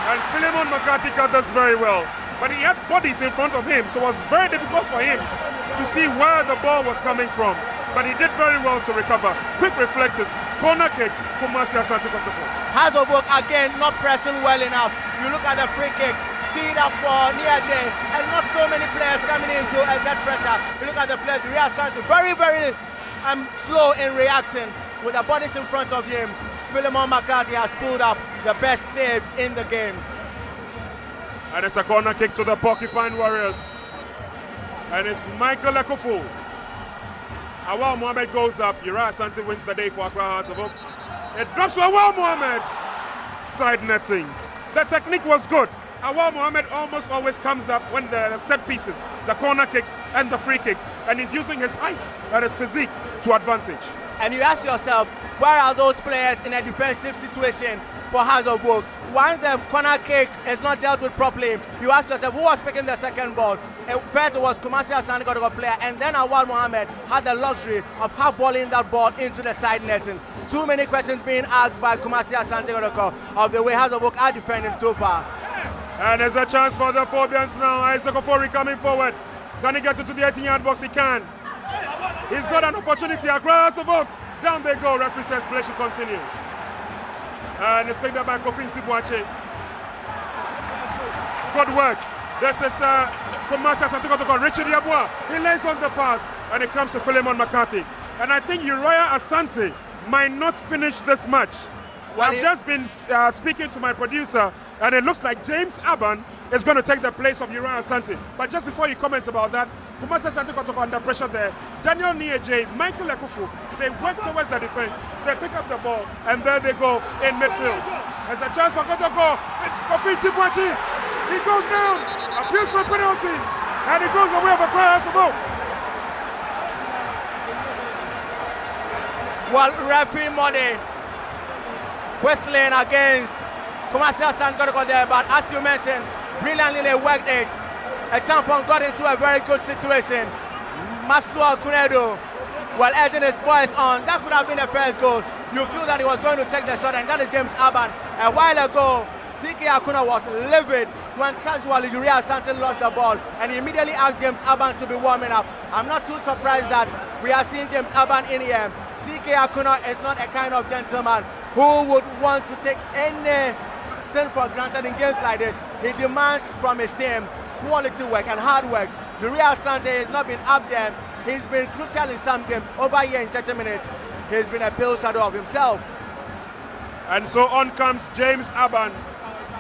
And Philemon McCarthy got this very well. But he had bodies in front of him, so it was very difficult for him to see where the ball was coming from. But he did very well to recover. Quick reflexes. Corner kick, Kumasi Asante Kotoko. Hazlewood again not pressing well enough. You look at the free kick, teed up for Niaje, and not so many players coming in to exert pressure. You look at the players, Real Asante very, very slow in reacting with the bodies in front of him. Philemon McCarthy has pulled up the best save in the game. And it's a corner kick to the Porcupine Warriors. And it's Michael Ekofu. Awal Mohammed goes up. Uriah Asante wins the day for Accra Hearts of Oak. It drops to Awal Mohammed. Side netting. The technique was good. Awal Mohammed almost always comes up when the set pieces, the corner kicks and the free kicks. And he's using his height and his physique to advantage. And you ask yourself, where are those players in a defensive situation for Hearts of Oak? Once the corner kick is not dealt with properly, you ask yourself, who was picking the second ball? First it was Kumasi Asante Kotoko player, and then Awal Mohammed had the luxury of half-balling that ball into the side netting. Too many questions being asked by Kumasi Asante Kotoko of the way Hearts of Oak are defending so far. And there's a chance for the Phobians now. Isaac Ofori coming forward. Can he get into the 18-yard box? He can. He's got an opportunity. Accra Hearts of Oak. Down they go. Referee says play should continue. And it's picked up by Kofi Ntibwati. Good work. This is Kumasi Asante Kotoko. Richard Yabua. He lays on the pass. And it comes to Philemon McCarthy. And I think Uriah Asante might not finish this match. Well, I've just been speaking to my producer, and it looks like James Aban is going to take the place of Uriah Asante. But just before you comment about that, Kumasi Asante Kotoko under pressure there. Daniel Niaje, Michael Ekofu, they work towards the defense. They pick up the ball, and there they go in midfield. There's a chance for Kotoko. Kofi Ntibwati. He goes down, appeals for a penalty, and he goes away of a player to go. Well, referee money whistling against Kumasi Asante Kotoko there, but as you mentioned, brilliantly they worked it. A champion got into a very good situation. Maxwell Kunedo, while edging his boys on, that could have been the first goal. You feel that he was going to take the shot, and that is James Aban. A while ago, CK Akuna was livid when casually Uriah Asante lost the ball, and he immediately asked James Aban to be warming up. I'm not too surprised that we are seeing James Aban in here. CK Akuna is not a kind of gentleman who would want to take anything for granted in games like this. He demands from his team quality work and hard work. Uriah Asante has not been up there. He's been crucial in some games. Over here in 30 minutes, he's been a pale shadow of himself. And so on comes James Aban.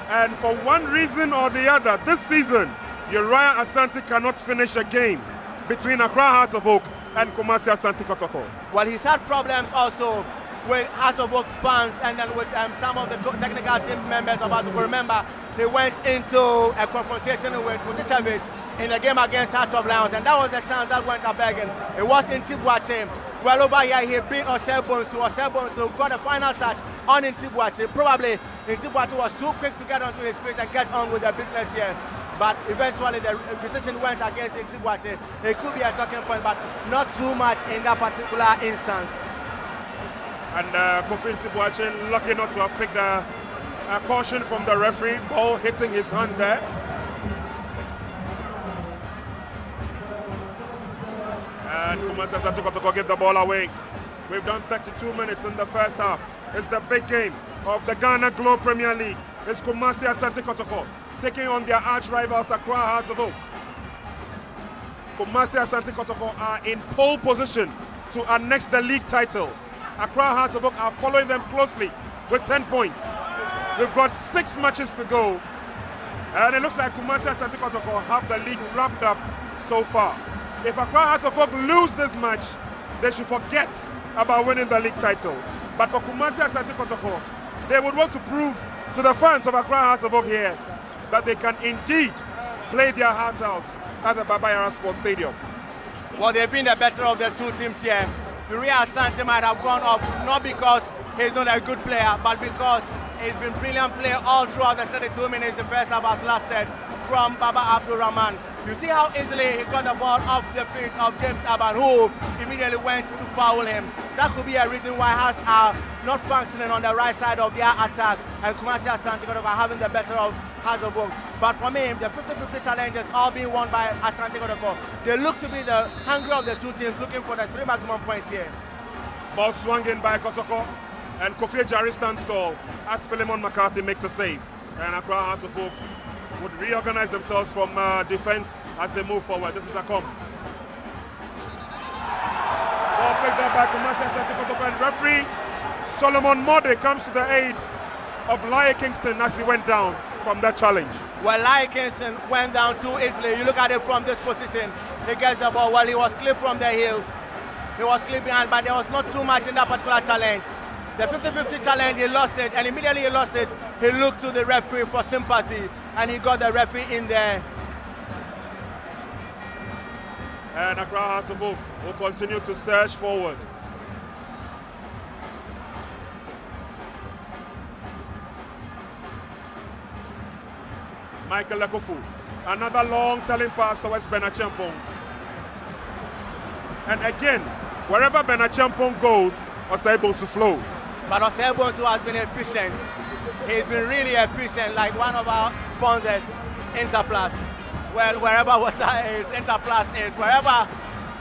And for one reason or the other, this season, Uriah Asante cannot finish a game between Accra Hearts of Oak and Kumasi Asante Kotoko. Well, he's had problems also with Hearts of Oak fans, and then with some of the technical team members of Hearts of Oak. Remember, he went into a confrontation with Muticevic in the game against Hearts of Lions, and that was the chance that went up again. It was Ntibwati. Well, over here he beat Osebonsu, got a final touch on Ntibwati. Probably Ntibwati was too quick to get onto his feet and get on with the business here. But eventually the decision went against Ntibwati. It could be a talking point, but not too much in that particular instance. And Kofi Ntibwati lucky not to have picked a caution from the referee. Ball hitting his hand there. And Kumasi Asante Kotoko give the ball away. We've done 32 minutes in the first half. It's the big game of the Ghana Globe Premier League. It's Kumasi Asante Kotoko taking on their arch rivals Accra Hearts of Oak. Kumasi Asante Kotoko are in pole position to annex the league title. Accra Hearts of Oak are following them closely with 10 points. We've got 6 matches to go, and it looks like Kumasi Asante Kotoko have the league wrapped up so far. If Accra Hearts of Oak lose this match, they should forget about winning the league title. But for Kumasi Asanti Kotoko, they would want to prove to the fans of Accra Hearts of Oak here that they can indeed play their hearts out at the Baba Yara Sports Stadium. Well, they've been the better of the two teams here. The Real Asanti might have gone up, not because he's not a good player, but because he's been brilliant play all throughout the 32 minutes the first half has lasted from Baba Abdul Rahman. You see how easily he got the ball off the feet of James Aban, who immediately went to foul him. That could be a reason why Hearts are not functioning on the right side of their attack, and Kumasi Asanti Kotoko are having the better of Hearts of Oak. But for me, the 50-50 challenges all being won by Asanti Kotoko. They look to be the hungry of the two teams, looking for the 3 maximum points here. Ball swung in by Kotoko, and Kofi Ejari stands tall as Philemon McCarthy makes a save. And Accra Hearts of Oak would reorganize themselves from defense as they move forward. This is a come. Ball picked up by Kumasi Asanti Kotoko, and referee Solomon Mode comes to the aid of Lai Kingston as he went down from that challenge. Well, Lai Kingston went down too easily. You look at it from this position. He gets the ball while he was clipped from the heels. He was clipped behind, but there was not too much in that particular challenge. The 50-50 challenge, he lost it, and immediately he lost it, he looked to the referee for sympathy, and he got the referee in there. And Accra Hearts of Oak will continue to surge forward. Michael Lekofu, another long telling pass towards Benachampong. And again, wherever Benachampong goes, Osei-Bonsu flows. But Osei-Bonsu has been efficient. He's been really efficient, like one of our sponsors, Interplast. Well, wherever water is, Interplast is. Wherever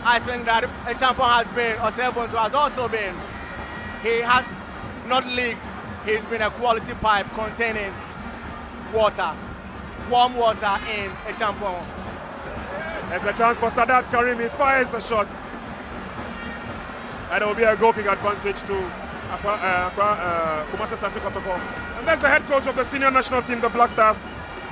I think that Champong has been, Osei-Bonsu has also been. He has not leaked. He's been a quality pipe containing water, warm water in a Champong. There's a chance for Sadat Karim. He fires a shot. And it will be a goal kick advantage to Kumasi Asanti Kotoko. And that's the head coach of the senior national team, the Black Stars,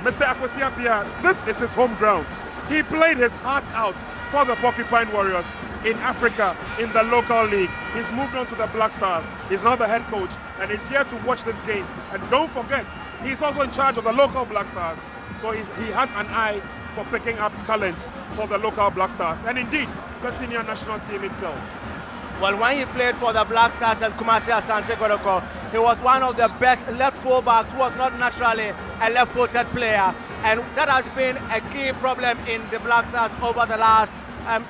Mr. Akwesi Appiah. This is his home ground. He played his heart out for the Porcupine Warriors in Africa, in the local league. He's moved on to the Black Stars. He's now the head coach, and he's here to watch this game. And don't forget, he's also in charge of the local Black Stars. So he has an eye for picking up talent for the local Black Stars, and indeed, the senior national team itself. Well, when he played for the Black Stars and Kumasi Asanti Kotoko, he was one of the best left fullbacks who was not naturally a left-footed player. And that has been a key problem in the Black Stars over the last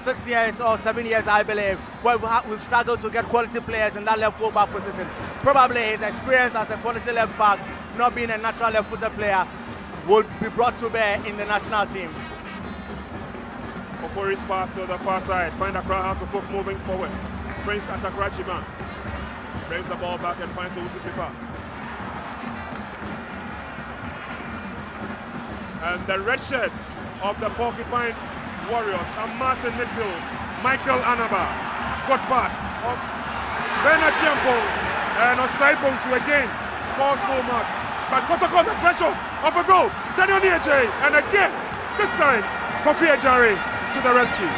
6 years or 7 years, I believe, where we've struggled to get quality players in that left fullback position. Probably his experience as a quality left back, not being a natural left-footed player, would be brought to bear in the national team. Ofori's pass to the far side. Find Accra Hearts of Oak moving forward. Prince Atakrachiman brings the ball back and finds Owusu Sifa. And the red shirts of the Porcupine Warriors amass in midfield. Michael Anaba. Good pass of Benachampong. And Osei-Bonsu again scores full marks. But Kotoko on the threshold of a goal. Daniel Nieje. And again, this time, Kofi Ejari to the rescue.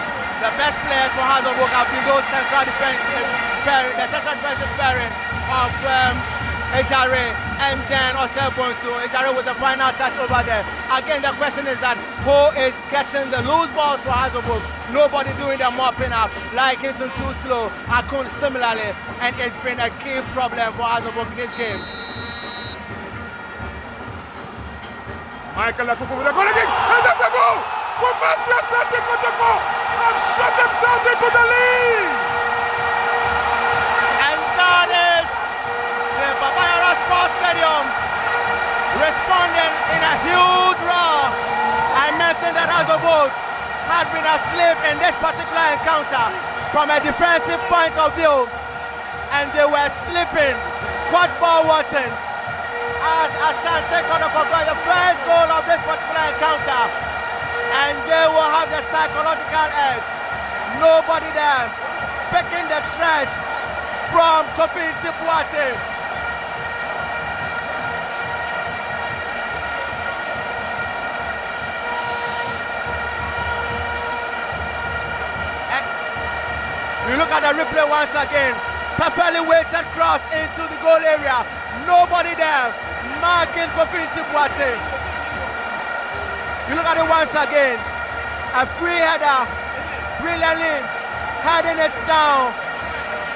The best players for Hearts of Oak have been those central defensive pairing, the central defensive pairing of Ejari and then Osei-Bonsu. Ejari with the final touch over there. Again, the question is that who is getting the loose balls for Hearts of Oak? Nobody doing the mopping up. Like it's too slow. Akun similarly, and it's been a key problem for Hearts of Oak in this game. Michael Lekofu with a goal again, and that's a goal! Kumasi Asanti Kotoko have shot themselves into the lead! And that is the Baba Yara Sports Stadium responding in a huge roar. I mentioned that Hearts of Oak had been asleep in this particular encounter from a defensive point of view, and they were sleeping, football watching, as Asanti Kotoko got the first goal of this particular encounter, and they will have the psychological edge. Nobody there picking the threads from Kofi Tipuati. You look at the replay once again. Perfectly weighted cross into the goal area. Nobody there. Marking Kofi Ntibwache. You look at it once again. A free header. Brilliantly heading it down.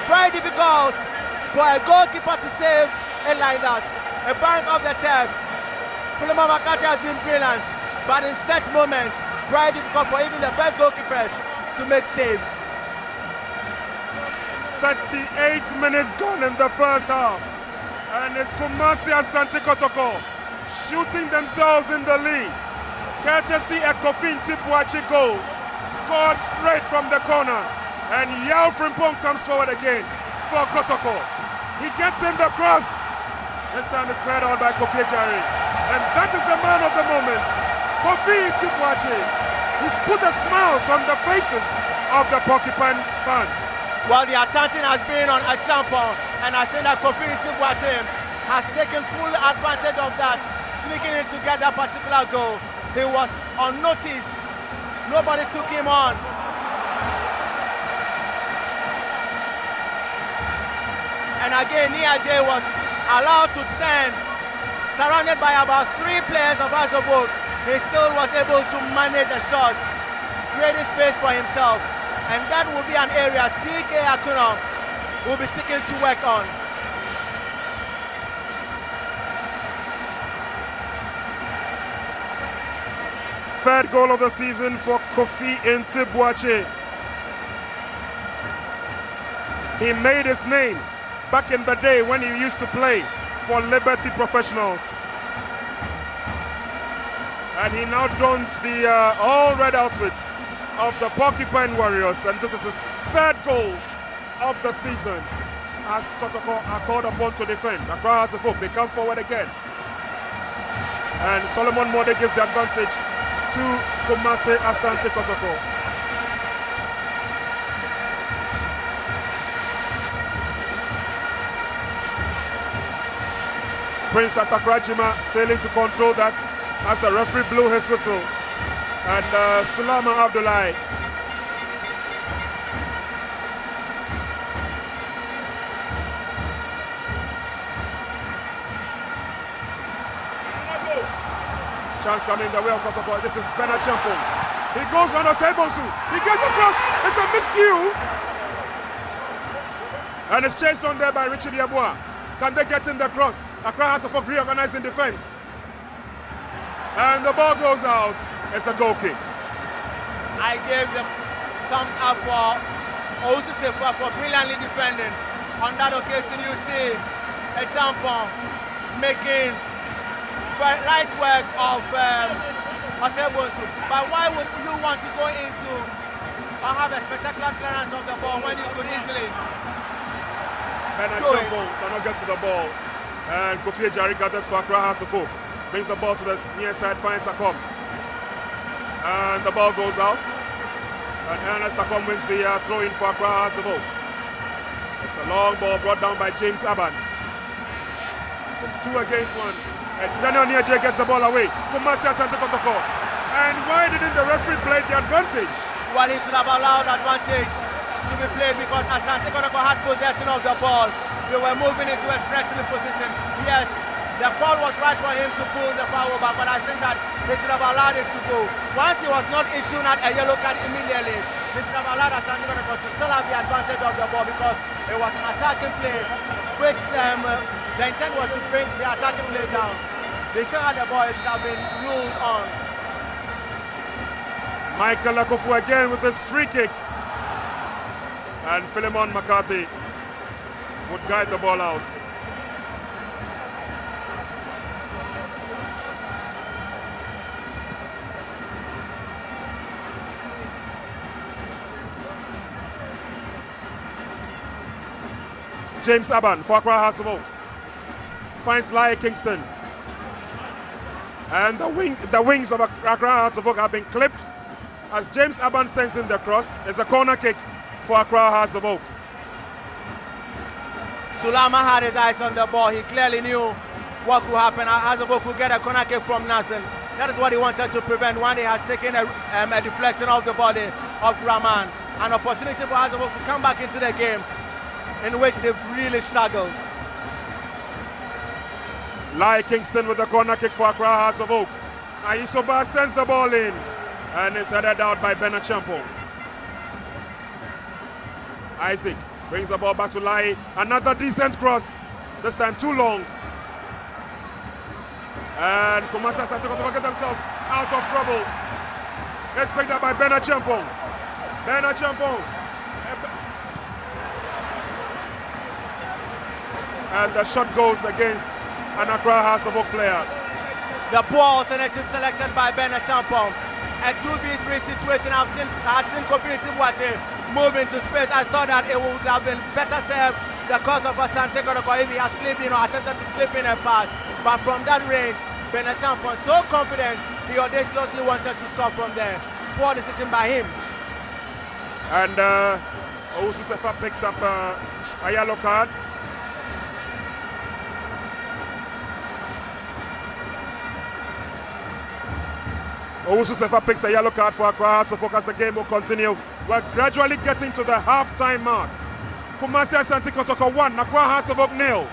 Very difficult for a goalkeeper to save it like that. A bank of the turf. Philemon McCarthy has been brilliant, but in such moments, very difficult for even the best goalkeepers to make saves. 38 minutes gone in the first half, and it's Kumasi and Asanti Kotoko shooting themselves in the lead. Courtesy a Kofi Ntibwache goal, scored straight from the corner, and Yao Frimpong comes forward again for Kotoko. He gets in the cross. This time it's cleared out by Kofi Jari. And that is the man of the moment, Kofi Ntibwache. He's put a smile from the faces of the Porcupine fans. Well, the attention has been on Example, and I think that Kofi Ntibwache has taken full advantage of that, sneaking in to get that particular goal. He was unnoticed. Nobody took him on. And again, Niaje was allowed to turn, surrounded by about 3 players of Azobok. He still was able to manage the shot, creating space for himself. And that will be an area CK Akuna will be seeking to work on. Third goal of the season for Kofi Ntibwache. He made his name back in the day when he used to play for Liberty Professionals. And he now dons the all-red outfit of the Porcupine Warriors, and this is his third goal of the season as Kotoko are called upon to defend. Accra Hearts of Oak, they come forward again. And Solomon Mode gives the advantage to Kumasi Asante Kotoko. Prince Atakrajima failing to control that as the referee blew his whistle. And Sulama Abdullahi chance coming the way of Kotoko. This is Bernard Champon. He goes round Osebonsu. He gets across. It's a miscue. And it's chased on there by Richard Yabua. Can they get in the cross? Accra has to reorganize in defense. And the ball goes out. It's a goal kick. I gave them thumbs up for Ousu for brilliantly defending. On that occasion, you see a Champon making light work of Osebonsu. But why would you want to go into or have a spectacular clearance of the ball when you could easily? Bernard Champon cannot get to the ball. And Kofi Jari gathers for Accra Hearts of Oak. Brings the ball to the near side, finds Akom. And the ball goes out. And Ernest Akom wins the throw-in for Accra Hearts of Oak. It's a long ball brought down by James Aban. It's 2 against 1. And Daniel Niaje gets the ball away. Kumasi Asante Kotoko. And why didn't the referee play the advantage? Well, he should have allowed advantage to be played because Asante Kotoko had possession of the ball. They were moving into a threatening position. Yes, the call was right for him to pull the foul back, but I think that they should have allowed it to go. Once he was not issuing a yellow card immediately, they should have allowed Asante Kotoko to still have the advantage of the ball because it was an attacking play, which the intent was to bring the attacking play down. They still had the ball, it should have been ruled on. Michael Akofu again with his free kick. And Philemon McCarthy would guide the ball out. James Aban for Accra Hearts of Oak finds Lai Kingston. And the wings of Accra Hearts of Oak have been clipped as James Aban sends in the cross. It's a corner kick for Accra Hearts of Oak. Sulama had his eyes on the ball. He clearly knew what could happen. Hearts of Oak could get a corner kick from nothing. That is what he wanted to prevent when he has taken a deflection of the body of Rahman. An opportunity for Hearts of Oak to come back into the game. in which they've really struggled. Lai Kingston with the corner kick for Accra Hearts of Oak. Aisoba sends the ball in and is headed out by Benachampo. Isaac brings the ball back to Lai. Another decent cross, this time too long. And Kumasi Asante Kotoko get themselves out of trouble. It's picked up by Benachampo. And the shot goes against an Accra Hearts of Oak player. The poor alternative selected by Benachampo. A 2v3 situation. I had seen Kofi Ntibwate move into space. I thought that it would have been better served the cause of Asante Kotoko if he had slipped in or attempted to slip in a pass. But from that range, Benachampo so confident he audaciously wanted to score from there. Poor decision by him. And Owusu Sefa picks up a yellow card. Owusu Sefa picks a yellow card for Accra Hearts of Oak as the game will continue. We're gradually getting to the half-time mark. Kumasi Asante Kotoko 1, Accra Hearts of Oak 0.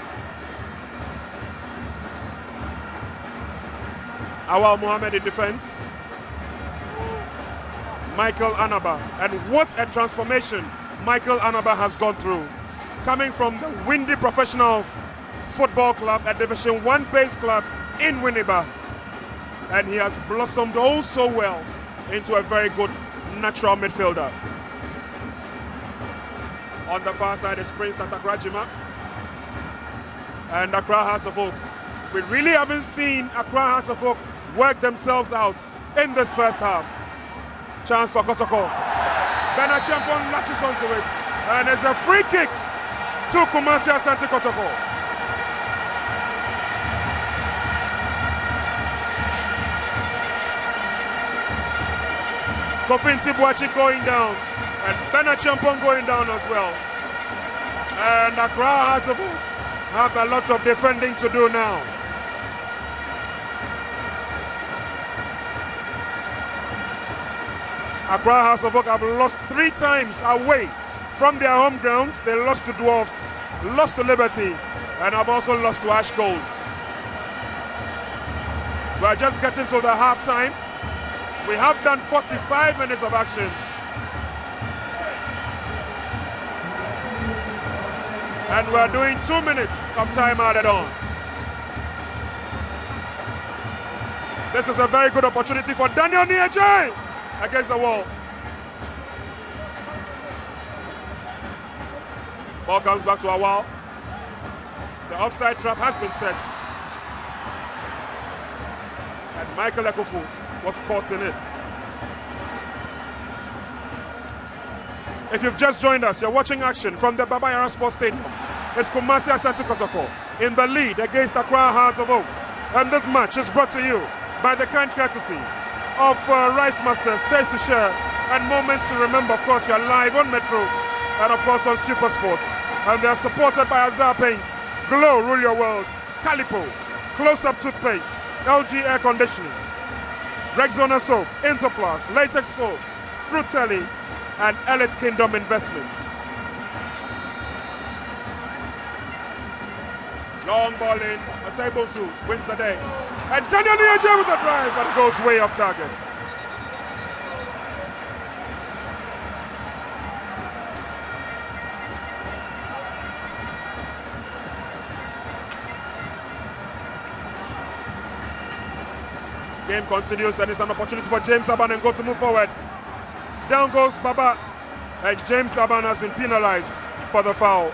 Awal Mohammed in defense. Michael Anaba. And what a transformation Michael Anaba has gone through. Coming from the Windy Professionals Football Club, a Division 1 base club in Winneba. And he has blossomed oh so well into a very good natural midfielder. On the far side is Prince Atakrajima and Accra Hearts of Oak. We really haven't seen Accra Hearts of Oak work themselves out in this first half. Chance for Kotoko. Benachampo latches onto it. And it's a free kick to Kumasi Asante Kotoko. Kofi Ntibwate going down, and Benachampo going down as well. And Accra Hearts of Oak have a lot of defending to do now. Accra Hearts of Oak have lost 3 times away from their home grounds. They lost to Dwarfs, lost to Liberty, and have also lost to Ash Gold. We're just getting to the half-time. We have done 45 minutes of action. And we're doing 2 minutes of time added on. This is a very good opportunity for Daniel Nieje against the wall. Ball comes back to Awal. The offside trap has been set. And Michael Ekofu was caught in it. If you've just joined us, you're watching action from the Baba Yara Sports Stadium. It's Kumasi Asante Kotoko in the lead against Accra Hearts of Oak. And this match is brought to you by the kind courtesy of Rice Masters, Taste to Share, and Moments to Remember. Of course, you're live on Metro and of course on Super Sport. And they're supported by Azar Paint, Glow Rule Your World, Calipo, Close Up Toothpaste, LG Air Conditioning, Rexona Soap, Interplus, Latex Foam, Fruitelli, and Elite Kingdom Investments. Long ball in, Asaibosu wins the day. And Daniel Nieje with the drive, but it goes way off target. Game continues and it's an opportunity for James Aban and go to move forward. Down goes Baba, and James Aban has been penalized for the foul.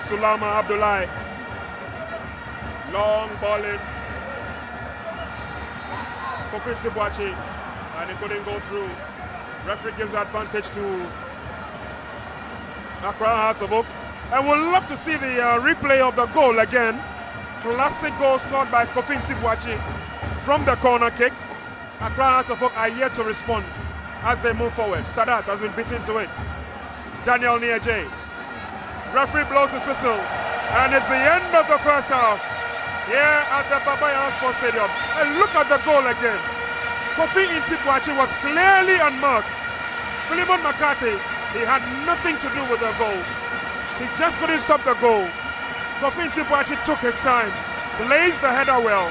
Sulama Abdullahi, long ball in, Kofi Ntibwate, and it couldn't go through. Referee gives the advantage to Accra Hearts of Oak, and we'll love to see the replay of the goal again. Classic goal scored by Kofi Ntibwate from the corner kick. Accra Hearts of Oak are yet to respond as they move forward. Sadat has been beaten to it. Daniel Nieje. Referee blows his whistle, and it's the end of the first half here at the Baba Sports Stadium. And look at the goal again. Kofi Intipwachi was clearly unmarked. Philemon McCarthy, he had nothing to do with the goal. He just couldn't stop the goal. Kofi Intipwachi took his time, blazed the header well,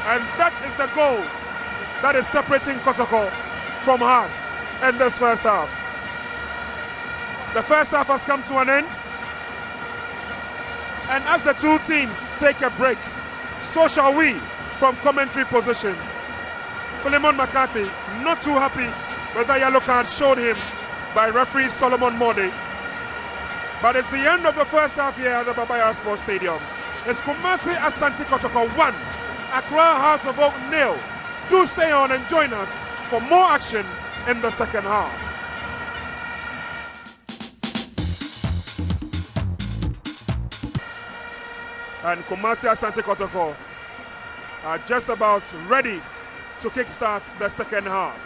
and that is the goal that is separating Kotoko from Hearts in this first half. The first half has come to an end, and as the two teams take a break, so shall we from commentary position. Philemon McCarthy not too happy with the yellow card shown him by referee Solomon Morde. But it's the end of the first half here at the Baba Sports Stadium. It's Kumasi Asanti Kotoko 1, Accra Hearts of Oak 0. Do stay on and join us for more action in the second half. And Kumasi Asanti Kotoko are just about ready to kickstart the second half.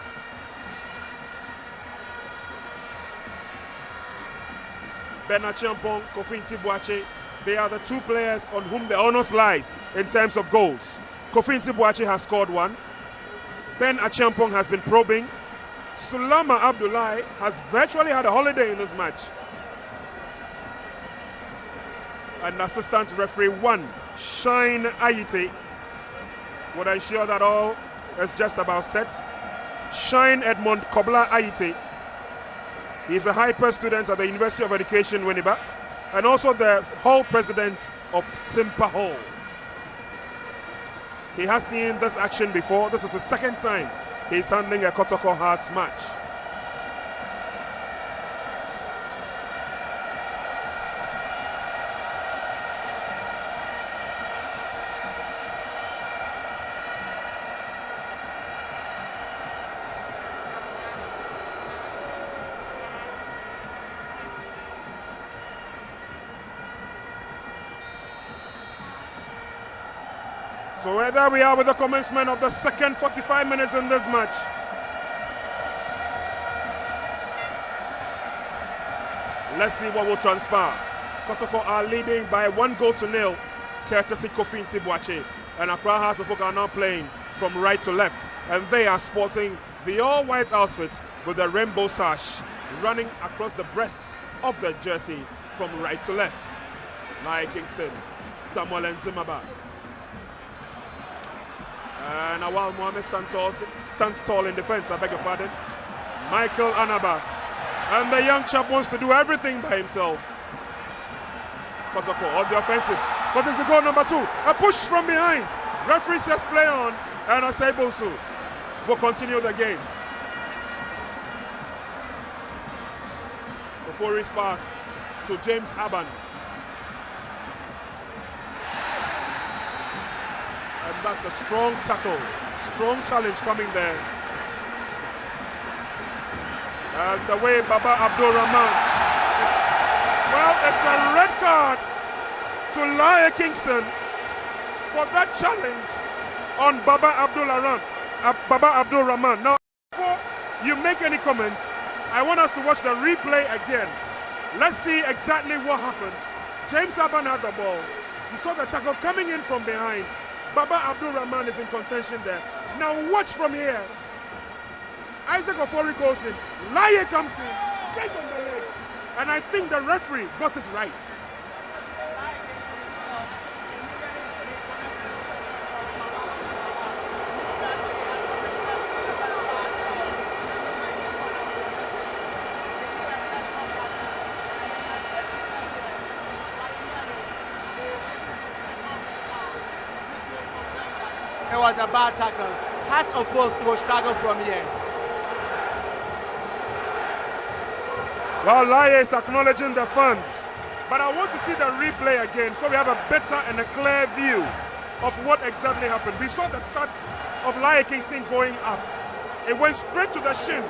Bernard Champong, Kofi Intipwachi, they are the two players on whom the onus lies in terms of goals. Kofi Intipwachi has scored one. Ben Achampong has been probing. Sulama Abdullahi has virtually had a holiday in this match. And assistant referee 1, Shine Ayite, would ensure that all is just about set. Shine Edmond Kobla Ayite. He's a hyper student at the University of Education, Winneba, and also the Hall president of Simpa Hall. He has seen this action before. This is the second time he's handling a Kotoko Hearts match. So there we are with the commencement of the second 45 minutes in this match. Let's see what will transpire. Kotoko are leading by 1-0, courtesy Kofi Intipwachi. And Accra Hearts of Oak are now playing from right to left. And they are sporting the all-white outfit with the rainbow sash running across the breasts of the jersey from right to left. Lai Kingston, Samuel Nzimaba. And Awal Mohammed stands tall in defense, I beg your pardon. Michael Anaba. And the young chap wants to do everything by himself. Kotoko on the offensive. What is the goal number 2? A push from behind. Referee says play on. And Asaibosu will continue the game. Before his pass to James Aban. And that's a strong tackle, strong challenge coming there. And the way Baba Abdul Rahman, it's a red card to Laia Kingston for that challenge on Baba Abdul Rahman. Now, before you make any comment, I want us to watch the replay again. Let's see exactly what happened. James Aban had the ball. You saw the tackle coming in from behind. Baba Abdul Rahman is in contention there. Now watch from here. Isaac Ofori goes in. Laye comes in. Straight on the leg. And I think the referee got it right. It was a bad tackle. Hearts of Oak will struggle from here. Well, Laye is acknowledging the fans. But I want to see the replay again so we have a better and a clear view of what exactly happened. We saw the stats of Laye Kingston going up. It went straight to the shin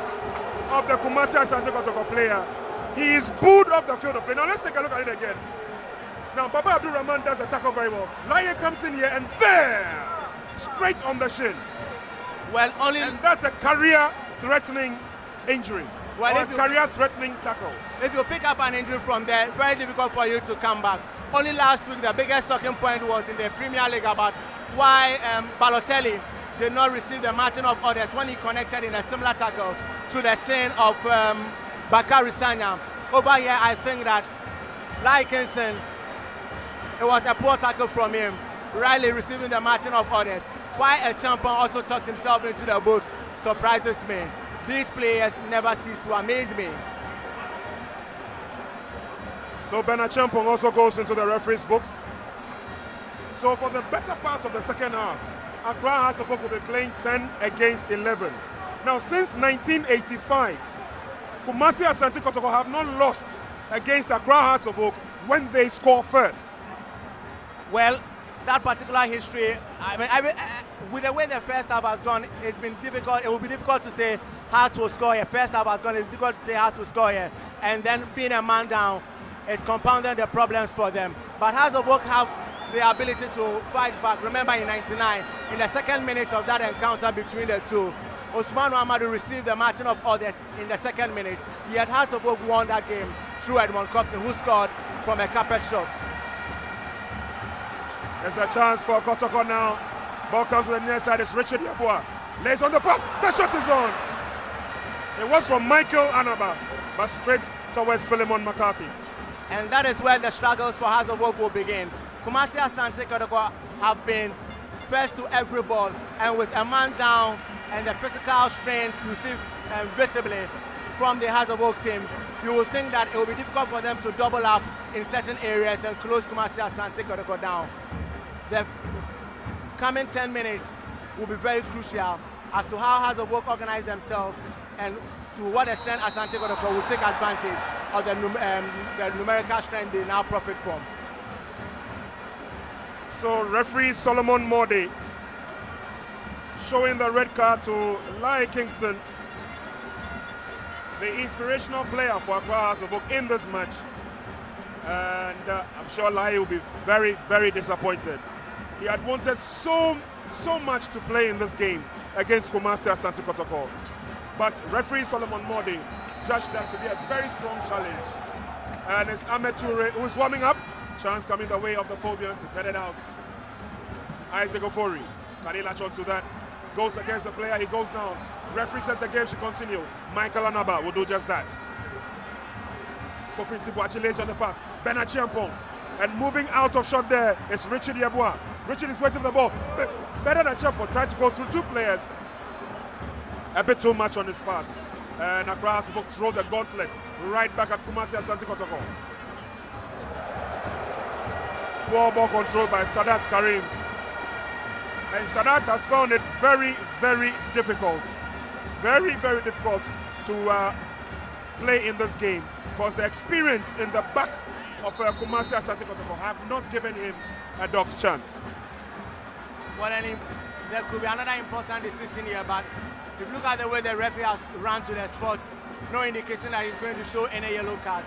of the Kumasi Asante Kotoko player. He is booed off the field of play. Now let's take a look at it again. Now Baba Abdul Rahman does the tackle very well. Laye comes in here and there! Straight on the shin. Well, only... And that's a career-threatening injury. Well, or a career-threatening tackle. If you pick up an injury from there, very difficult for you to come back. Only last week, the biggest talking point was in the Premier League about why Balotelli did not receive the marching of orders when he connected in a similar tackle to the shin of Bakary Sagna. Over here, I think that like Kingston, it was a poor tackle from him. Riley receiving the marching of orders. Why a champion also tucks himself into the boot surprises me. These players never cease to amaze me. So Bernard Champong also goes into the referee's books. So for the better part of the second half, Accra Hearts of Oak will be playing 10 against 11. Now since 1985, Kumasi Asanti Kotoko have not lost against Accra Hearts of Oak when they score first. Well, that particular history, with the way the first half has gone, it's been difficult. It will be difficult to say Hearts will score here. First half has gone, it's difficult to say Hearts will score here. And then being a man down, it's compounded the problems for them. But Hearts of Oak have the ability to fight back. Remember in '99, in the second minute of that encounter between the two, Osman Muhammadu received the marching of orders in the second minute. Yet Hearts of Oak won that game through Edmond Copson, who scored from a carpet shot. There's a chance for Kotoko now. Ball comes to the near side. It's Richard Yabua. Lays on the pass. The shot is on. It was from Michael Anaba, but straight towards Philemon McCarthy. And that is where the struggles for Hearts of Oak will begin. Kumasi Asante Kotoko have been first to every ball, and with a man down and the physical strength you see visibly from the Hearts of Oak team, you will think that it will be difficult for them to double up in certain areas and close Kumasi Asante Kotoko down. The coming 10 minutes will be very crucial as to how Hearts of Oak organize themselves and to what extent Asante Kotoko will take advantage of the numerical strength they now profit from. So referee Solomon Morde showing the red card to Lai Kingston, the inspirational player for Accra Hearts of Oak in this match. And I'm sure Lai will be very, very disappointed. He had wanted so much to play in this game against Kumasi Asante Kotoko. But referee Solomon Morde judged that to be a very strong challenge. And it's Ahmed Toure who is warming up. Chance coming the way of the Phobians is headed out. Isaac Ofori, can he latch on to that? Goes against the player, he goes now. Referee says the game should continue. Michael Anaba will do just that. Kofi Tibuachi lays on the pass. Bernard Champong. And moving out of shot there is Richard Yabua. Richard is waiting for the ball. Better than Champong, tried to go through two players. A bit too much on his part. And Accra Hearts of Oak throw the gauntlet right back at Kumasi Asante Kotoko. Poor ball control by Sadat Karim. And Sadat has found it very, very difficult. Very, very difficult to play in this game because the experience in the back of Kumasi Asante Kotoko have not given him a dog's chance. Well, there could be another important decision here, but if you look at the way the referee has run to the spot, no indication that he's going to show any yellow card.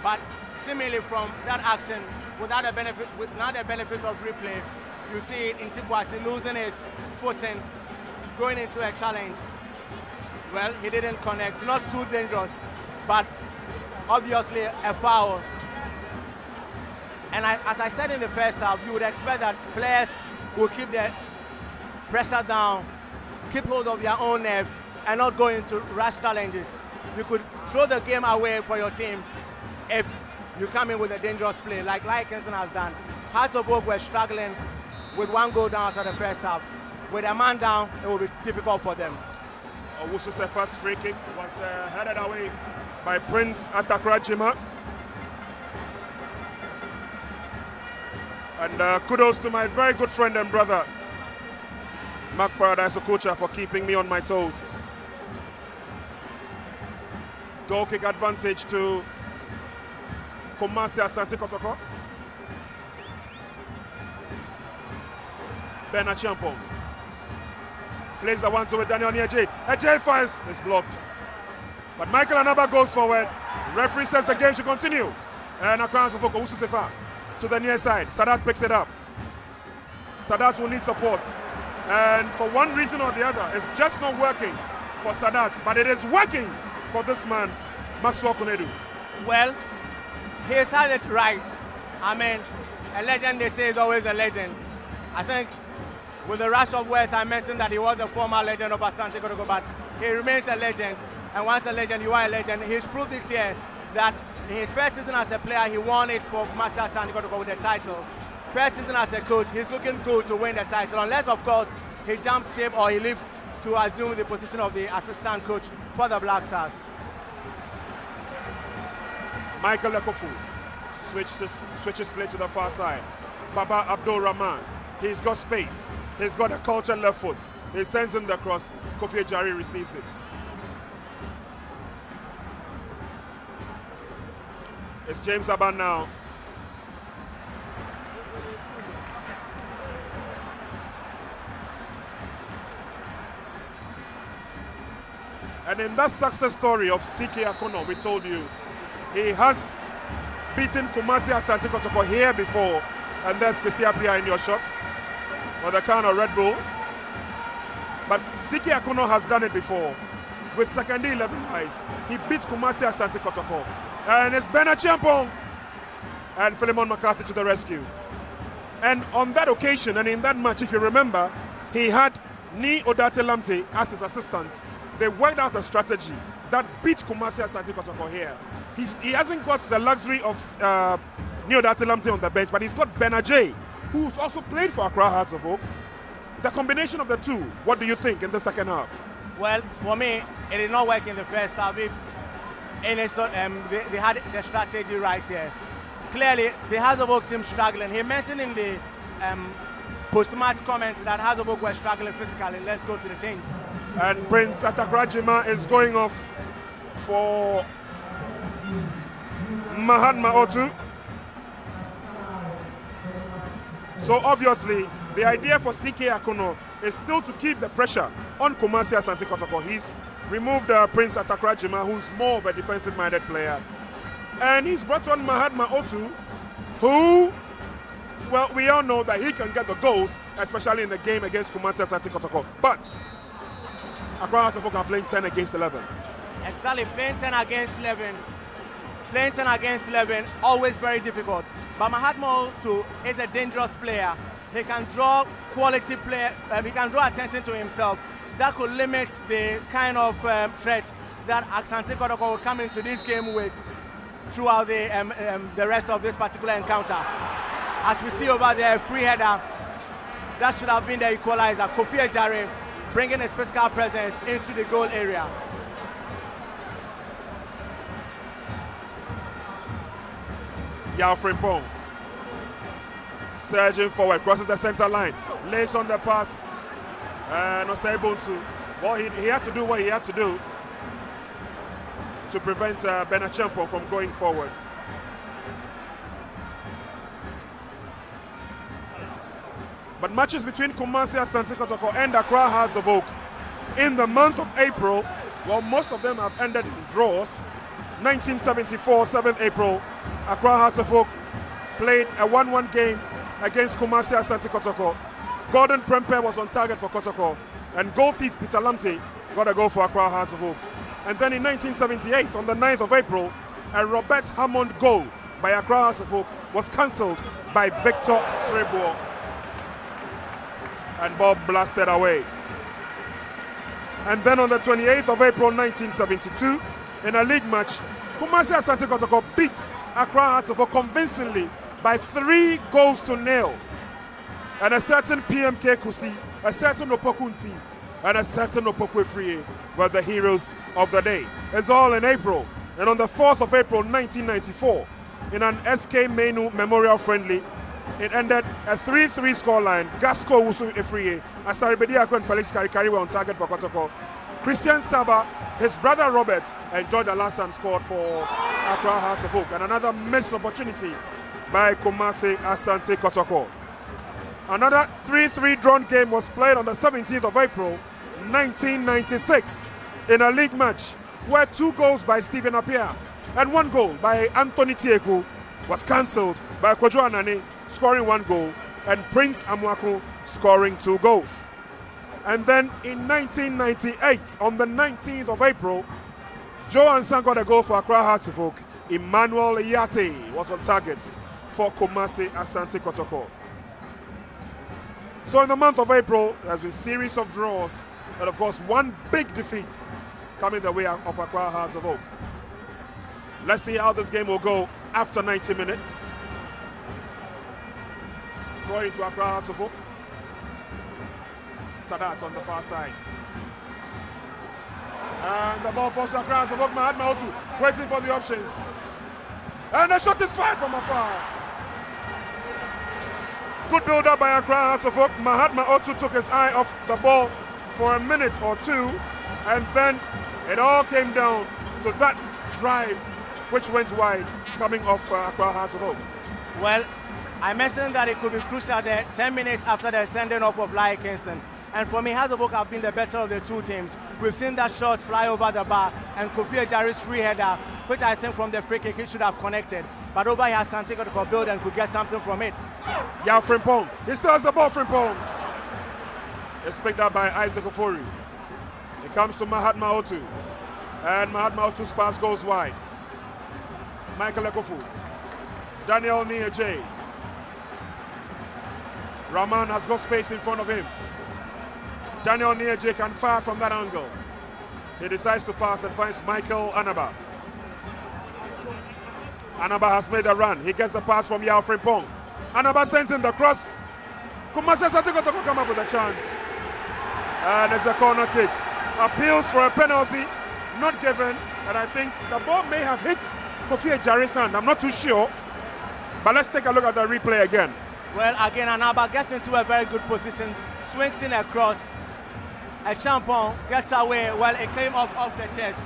But seemingly from that action, without the benefit of replay, you see it in Tibuachi losing his footing, going into a challenge. Well, he didn't connect, not too dangerous, but obviously a foul. And as I said in the first half, you would expect that players will keep their pressure down, keep hold of their own nerves, and not go into rash challenges. You could throw the game away for your team if you come in with a dangerous play, like Kingston has done. Hearts of Oak were struggling with one goal down after the first half. With a man down, it will be difficult for them. Owusu's first free kick was headed away by Prince Atakrajima. And kudos to my very good friend and brother, Mark Paradise Okocha, for keeping me on my toes. Goal kick advantage to Kumasi Asante Kotoko. Bernard Champong plays the 1-2 with Daniel Ejay. Ejay fires, is blocked. But Michael Anaba goes forward. Referee says the game should continue. And Accra Hearts of Oak, Owusu Sefa to the near side. Sadat picks it up. Sadat will need support. And for one reason or the other, it's just not working for Sadat, but it is working for this man, Maxwell Konedu. Well, he's had it right. I mean, a legend, they say, is always a legend. I think with the rush of words, I mentioned that he was a former legend of Asante Kotoko, but he remains a legend. And once a legend, you are a legend. He's proved it here that in his first season as a player, he won it for Kumasi Asante Kotoko with the title. First season as a coach, he's looking good to win the title, unless, of course, he jumps ship or he leaves to assume the position of the assistant coach for the Black Stars. Michael Ekofu switches play to the far side. Baba Abdul Rahman, he's got space. He's got a cultured left foot. He sends in the cross. Kofi Ejari receives it. It's James Aban now. And in that success story of CK Akono, we told you, he has beaten Kumasi Asante Kotoko here before, and there's Kwesi Appiah in your shot with a can of Red Bull. But CK Akono has done it before with second 11 eyes. He beat Kumasi Asante Kotoko. And it's Bernard Chiampong and Philemon McCarthy to the rescue. And on that occasion, and in that match, if you remember, he had Ni Odate Lamte as his assistant. They worked out a strategy that beat Kumasi Asante Kotoko here. He hasn't got the luxury of Ni Odate Lamte on the bench, but he's got Benaje, who's also played for Accra Hearts of Oak. The combination of the two, what do you think in the second half? Well, for me, it did not work in the first half. They had the strategy right here. Clearly, the Hearts of Oak team struggling. He mentioned in the post-match comments that Hearts of Oak were struggling physically. Let's go to the change. And Prince Atakrajima is going off for Mahatma Otu. So obviously, the idea for CK Akono is still to keep the pressure on Kumasi Asante Kotoko. He's removed Prince Atakrajima, who's more of a defensive-minded player. And he's brought on Mahatma Otu, who, well, we all know that he can get the goals, especially in the game against Kumasi Asante Kotoko. But Accra Hearts of Oak are playing 10 against 11. Exactly, playing 10 against 11. Playing 10 against 11, always very difficult. But Mahatma Otu is a dangerous player. He can draw quality play. He can draw attention to himself. That could limit the kind of threat that Asante Kotoko will come into this game with throughout the rest of this particular encounter. As we see over there, free header. That should have been the equalizer. Kofi Ejari bringing his physical presence into the goal area. Yao Frimpong surging forward, crosses the center line, lays on the pass, and Osei Bonsu. Well, he had to do what he had to do to prevent Benachempo from going forward. But matches between Kumasi Asante Kotoko and Accra Hearts of Oak in the month of April, well, most of them have ended in draws. 1974, 7th April, Accra Hearts of Oak played a 1-1 game against Kumasi Asante Kotoko. Gordon Prempe was on target for Kotoko, and goal thief Peter Lamte got a goal for Accra Hearts of Oak. And then in 1978, on the 9th of April, a Robert Hammond goal by Accra Hearts of Oak was cancelled by Victor Srebo, and Bob blasted away. And then on the 28th of April 1972, in a league match, Kumasi Asante Kotoko beat Accra Hearts of Oak convincingly by 3-0. And a certain PMK Kusi, a certain Opokunti, and a certain Opokwe Free were the heroes of the day. It's all in April. And on the 4th of April 1994, in an SK Menu Memorial Friendly, it ended a 3-3 scoreline. Gasco Wusu Efriye, Asaribedi Ako and Felix Karikari were on target for Kotoko. Christian Saba, his brother Robert, and George Alassane scored for Accra Hearts of Oak. And another missed opportunity by Kumasi Asante Kotoko. Another 3-3 drawn game was played on the 17th of April 1996 in a league match where 2 goals by Stephen Appiah and 1 goal by Anthony Tieku was cancelled by Kojo Anane scoring 1 goal and Prince Amwaku scoring 2 goals. And then in 1998, on the 19th of April, Joe Ansah got a goal for Accra Hearts of Oak. Emmanuel Yate was on target for Kumasi Asanti Kotoko. So in the month of April, there's been a series of draws, and of course one big defeat coming the way of Accra Hearts of Oak. Let's see how this game will go after 90 minutes. Throw into Accra Hearts of Oak. Sadat on the far side. And the ball falls to Accra Hearts of Oak. Mahatma Otu waiting for the options. And the shot is fired from afar. Good build up by Accra Hearts of Oak. Mahatma Otu took his eye off the ball for a minute or two, and then it all came down to that drive which went wide coming off Accra Hearts of Oak. Well, I mentioned that it could be crucial there 10 minutes after the sending off of Lai Kingston. And for me, Hearts of Oak have been the better of the two teams. We've seen that shot fly over the bar and Kofi Ejari's free header, which I think from the free kick he should have connected. But over here, Asanti got to build and could get something from it. Yao Frimpong, he still has the ball, Frimpong. It's picked up by Isaac Ofori. It comes to Mahatma Otu. And Mahatma Otu's pass goes wide. Michael Ekofu. Daniel Nia-J. Rahman has got space in front of him. Daniel Nia-J can fire from that angle. He decides to pass and finds Michael Anaba. Anaba has made a run. He gets the pass from Yao Frimpong. Anaba sends in the cross. Kumasi Kotoko come up with a chance. And it's a corner kick. Appeals for a penalty, not given. And I think the ball may have hit Kofi Ejari's hand. I'm not too sure. But let's take a look at the replay again. Well, again, Anaba gets into a very good position, swings in across. A champon gets away. Well, it came off the chest.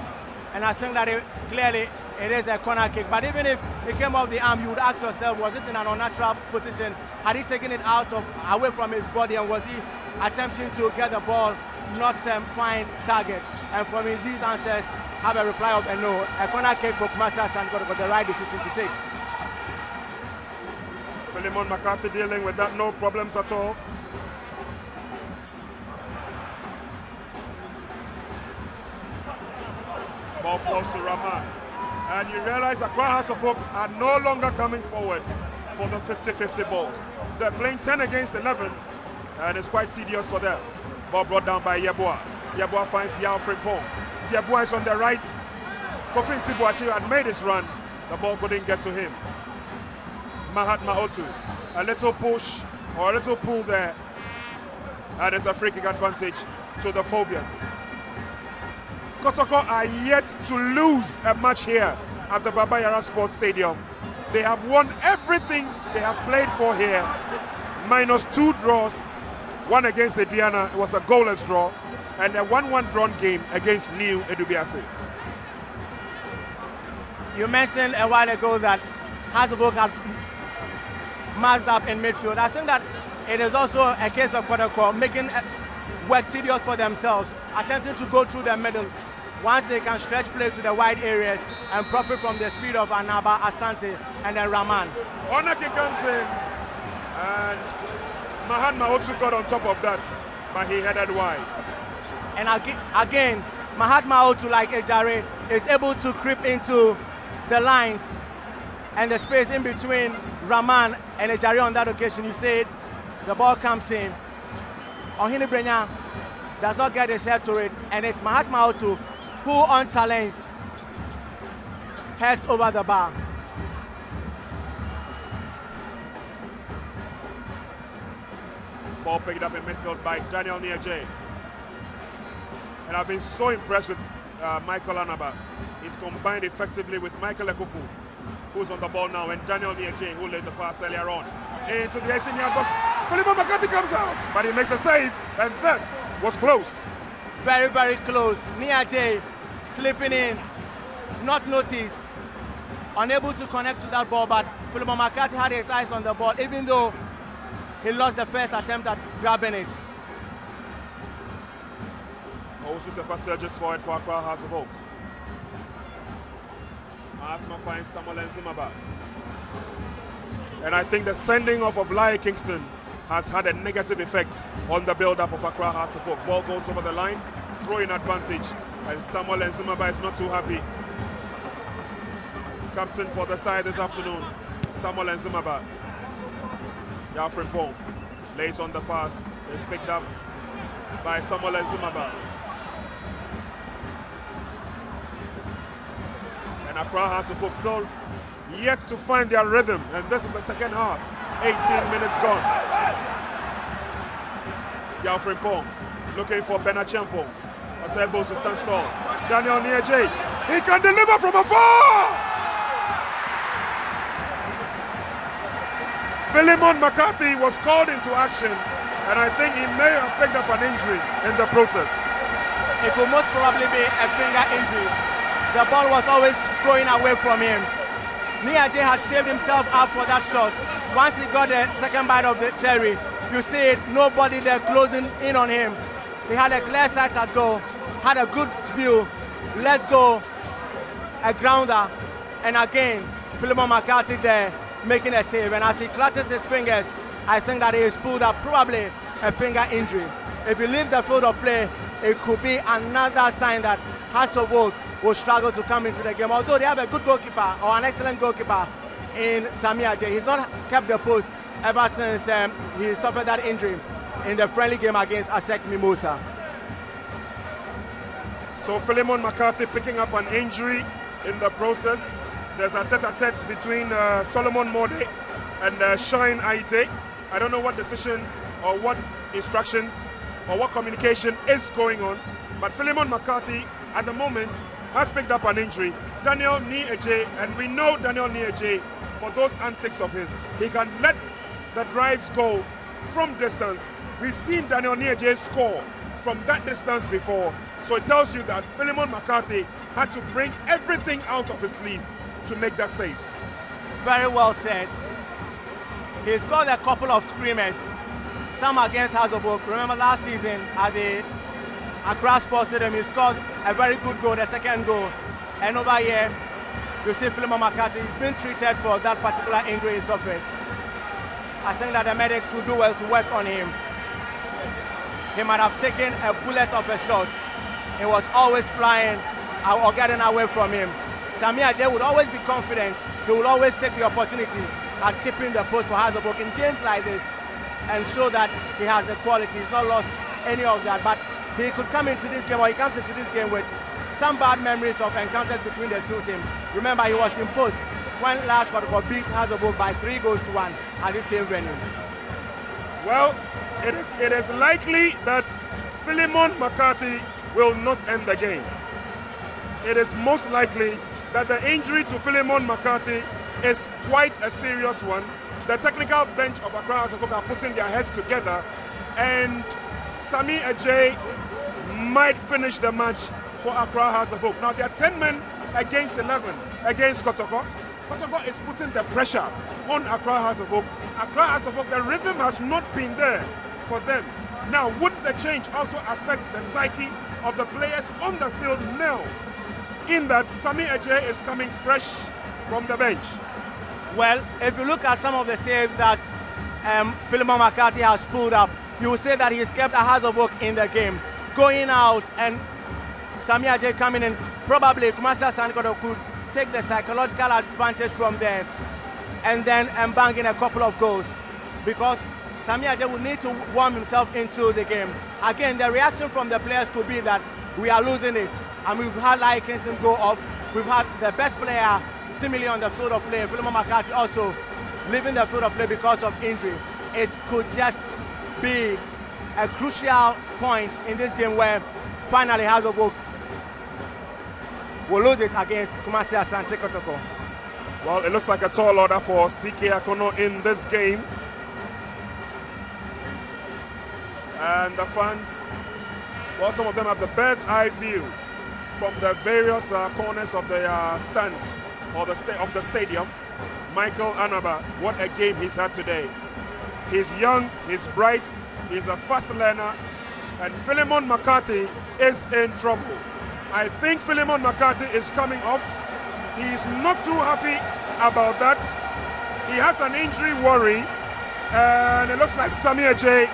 And I think that clearly it is a corner kick. But even if it came off the arm, you would ask yourself, was it in an unnatural position? Had he taken it away from his body, and was he attempting to get the ball, not find target? And for me, these answers have a reply of a no. A corner kick for Kumasi Asanti was the right decision to take. Philemon McCarthy dealing with that, no problems at all. Ball falls to Rahman. And you realize Accra Hearts of Oak are no longer coming forward for the 50-50 balls. They're playing 10 against 11, and it's quite tedious for them. Ball brought down by Yeboah. Yeboah finds Yao Frimpong. Yeboah is on the right. Kofi Ntibuachi had made his run. The ball couldn't get to him. Mahatma Otu. A little push or a little pull there. And it's a free kick advantage to the Phobians. Kotoko are yet to lose a match here at the Baba Yara Sports Stadium. They have won everything they have played for here, minus 2 draws, one against Ediana, it was a goalless draw, and a 1-1 drawn game against New Edubiase. You mentioned a while ago that Hearts of Oak had masked up in midfield. I think that it is also a case of Kotoko making work tedious for themselves, attempting to go through the middle. Once they can stretch play to the wide areas and profit from the speed of Anaba, Asanti, and then Rahman. Onaki comes in, and Mahatma Otu got on top of that, but he headed wide. And again, Mahatma Otu, like Ejari, is able to creep into the lines and the space in between Rahman and Ejari on that occasion. You said the ball comes in. Ohini Brenya does not get his head to it, and it's Mahatma Otu who, unchallenged, heads over the bar. Ball picked up in midfield by Daniel Nia-J. And I've been so impressed with Michael Anaba. He's combined effectively with Michael Ekofu, who's on the ball now, and Daniel Nia-J, who laid the pass earlier on. Into the 18-yard box. Philemon McCarthy comes out, but he makes a save, and that was close. Very, very close. Nia-J slipping in, not noticed, unable to connect to that ball, but Philemon McCarthy had his eyes on the ball, even though he lost the first attempt at grabbing it. Also, Sefa surges forward for Accra Hearts of Oak. Mahatma finds Samuel Nzimaba. And I think the sending off of Lai Kingston has had a negative effect on the build-up of Accra Hearts of Oak. Ball goes over the line, throwing advantage, and Samuel Nzimaba is not too happy. Captain for the side this afternoon, Samuel Nzimaba. Yafrin Pong lays on the pass, is picked up by Samuel Nzimaba. And Accra Hearts of Oak still yet to find their rhythm, and this is the second half. 18 minutes gone. Yafrin Pong looking for Benachempo. Osebo to stand tall. Daniel Nieje, he can deliver from afar! Philemon McCarthy was called into action, and I think he may have picked up an injury in the process. It could most probably be a finger injury. The ball was always going away from him. Nieje had saved himself up for that shot. Once he got the second bite of the cherry, you see it, nobody there closing in on him. He had a clear sight at goal, had a good view, let go, a grounder, and again, Philemon McCarthy there making a save. And as he clutches his fingers, I think that he is pulled up, probably a finger injury. If he leaves the field of play, it could be another sign that Hearts of Oak will struggle to come into the game. Although they have a good goalkeeper, or an excellent goalkeeper in Sami Ajay. He's not kept the post ever since he suffered that injury in the friendly game against Asec Mimosa. So Philemon McCarthy picking up an injury in the process. There's a tete-a-tete between Solomon Mode and Shine Aite. I don't know what decision or what instructions or what communication is going on, but Philemon McCarthy at the moment has picked up an injury. Daniel Nieje, and we know Daniel Nieje for those antics of his. He can let the drives go from distance. We've seen Daniel Nieje score from that distance before. So it tells you that Philemon McCarthy had to bring everything out of his sleeve to make that save. Very well said. He scored a couple of screamers, some against Hearts of Oak. Remember last season at the Accra Sports Stadium, he scored a very good goal, the second goal. And over here, you see Philemon McCarthy, he's been treated for that particular injury he suffered. I think that the medics will do well to work on him. He might have taken a bullet of a shot. It was always flying or getting away from him. Sami Ajay would always be confident. He will always take the opportunity at keeping the post for Hearts of Oak in games like this and show that he has the quality. He's not lost any of that. But he could come into this game, or he comes into this game with some bad memories of encounters between the two teams. Remember, he was in post when last Kotoko beat Hearts of Oak by 3-1 at this same venue. Well, it is likely that Philemon McCarthy will not end the game. It is most likely that the injury to Philemon McCarthy is quite a serious one. The technical bench of Accra Hearts of Oak are putting their heads together, and Sami Ajay might finish the match for Accra Hearts of Oak. Now there are 10 men against 11 against Kotoko. Kotoko is putting the pressure on Accra Hearts of Oak. Accra Hearts of Oak, the rhythm has not been there for them. Now, would the change also affect the psyche of the players on the field now, in that Sami Ajay is coming fresh from the bench? Well, if you look at some of the saves that Philemon McCarthy has pulled up, you will say that he's kept a Hearts of Oak in the game. Going out and Sami Ajay coming in, probably Kumasi Asanti could take the psychological advantage from there and then bank in a couple of goals, because Sami Ajay will need to warm himself into the game. Again, the reaction from the players could be that we are losing it, and we've had Lai Kingston go off. We've had the best player seemingly on the field of play, Philemon McCarthy, also leaving the field of play because of injury. It could just be a crucial point in this game where finally Hearts of Oak will lose it against Kumasi Asanti Kotoko. Well, it looks like a tall order for CK Akono in this game. And the fans, well, some of them have the bird's eye view from the various corners of the stands or of the stadium. Michael Anaba, what a game he's had today. He's young, he's bright, he's a fast learner, and Philemon McCarthy is in trouble. I think Philemon McCarthy is coming off. He's not too happy about that. He has an injury worry, And it looks like Samir J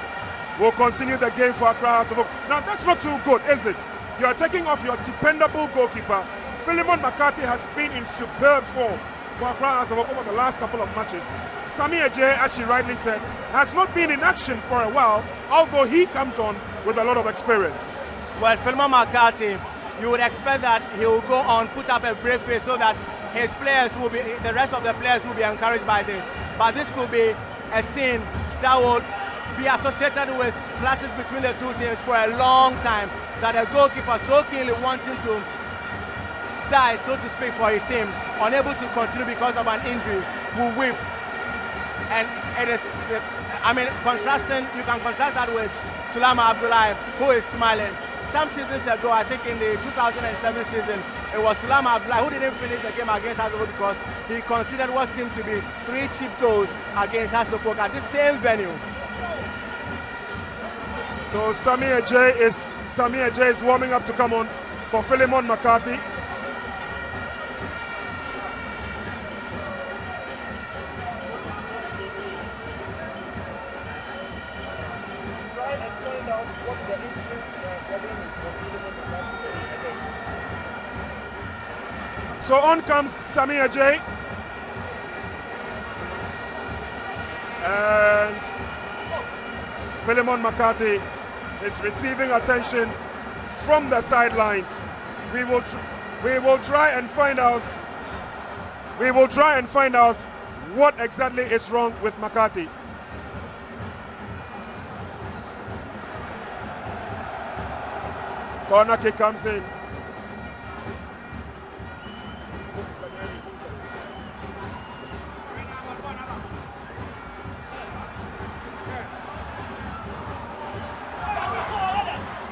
will continue the game for Accra. Now that's not too good, is it? You are taking off your dependable goalkeeper. Philemon McCarthy has been in superb form for Accra over the last couple of matches. Samir J, as she rightly said, has not been in action for a while, although he comes on with a lot of experience. Well, Philemon McCarthy, you would expect that he will go on, put up a brave face so that his players will be, the rest of the players will be encouraged by this. But this could be a scene that will be associated with clashes between the two teams for a long time, that a goalkeeper so keenly wanting to die, so to speak, for his team, unable to continue because of an injury, will weep. And it is, I mean, you can contrast that with Sulaiman Abdullahi, who is smiling. Some seasons ago, I think in the 2007 season, it was Sulaiman Abdullahi who didn't finish the game against Hasselhoff because he considered what seemed to be 3 cheap goals against Hasselhoff at the same venue. So Samir J is warming up to come on for Philemon McCarthy. So on comes Samir J. And Philemon McCarthy is receiving attention from the sidelines. We will try and find out what exactly is wrong with McCarthy. Corner kick comes in.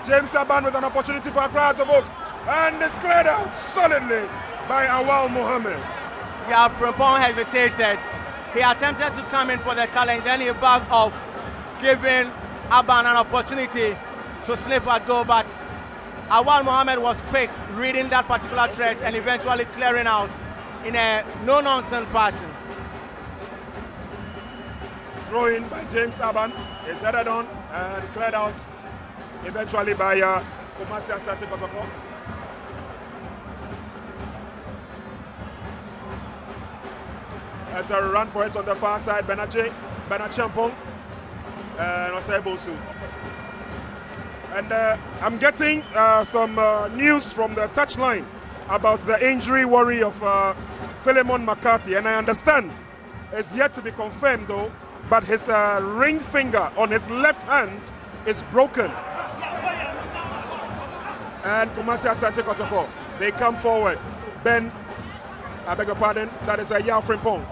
James Aban with an opportunity for Accra to book, and it's cleared out solidly by Awal Mohammed. Yeah, Frimpong hesitated. He attempted to come in for the challenge, then he backed off, giving Aban an opportunity to sniff at goal, but Awal Mohammed was quick reading that particular threat and eventually clearing out in a no-nonsense fashion. Throw in by James Aban is headed on and cleared out eventually by Kumasi Asanti Kotoko. As a run for it on the far side, Benachampong and Osebosu. And I'm getting some news from the touchline about the injury worry of Philemon McCarthy, and I understand it's yet to be confirmed though, but his ring finger on his left hand is broken. And Kumasi Asanti Kotoko, they come forward. I beg your pardon, that is a Yao Frimpong.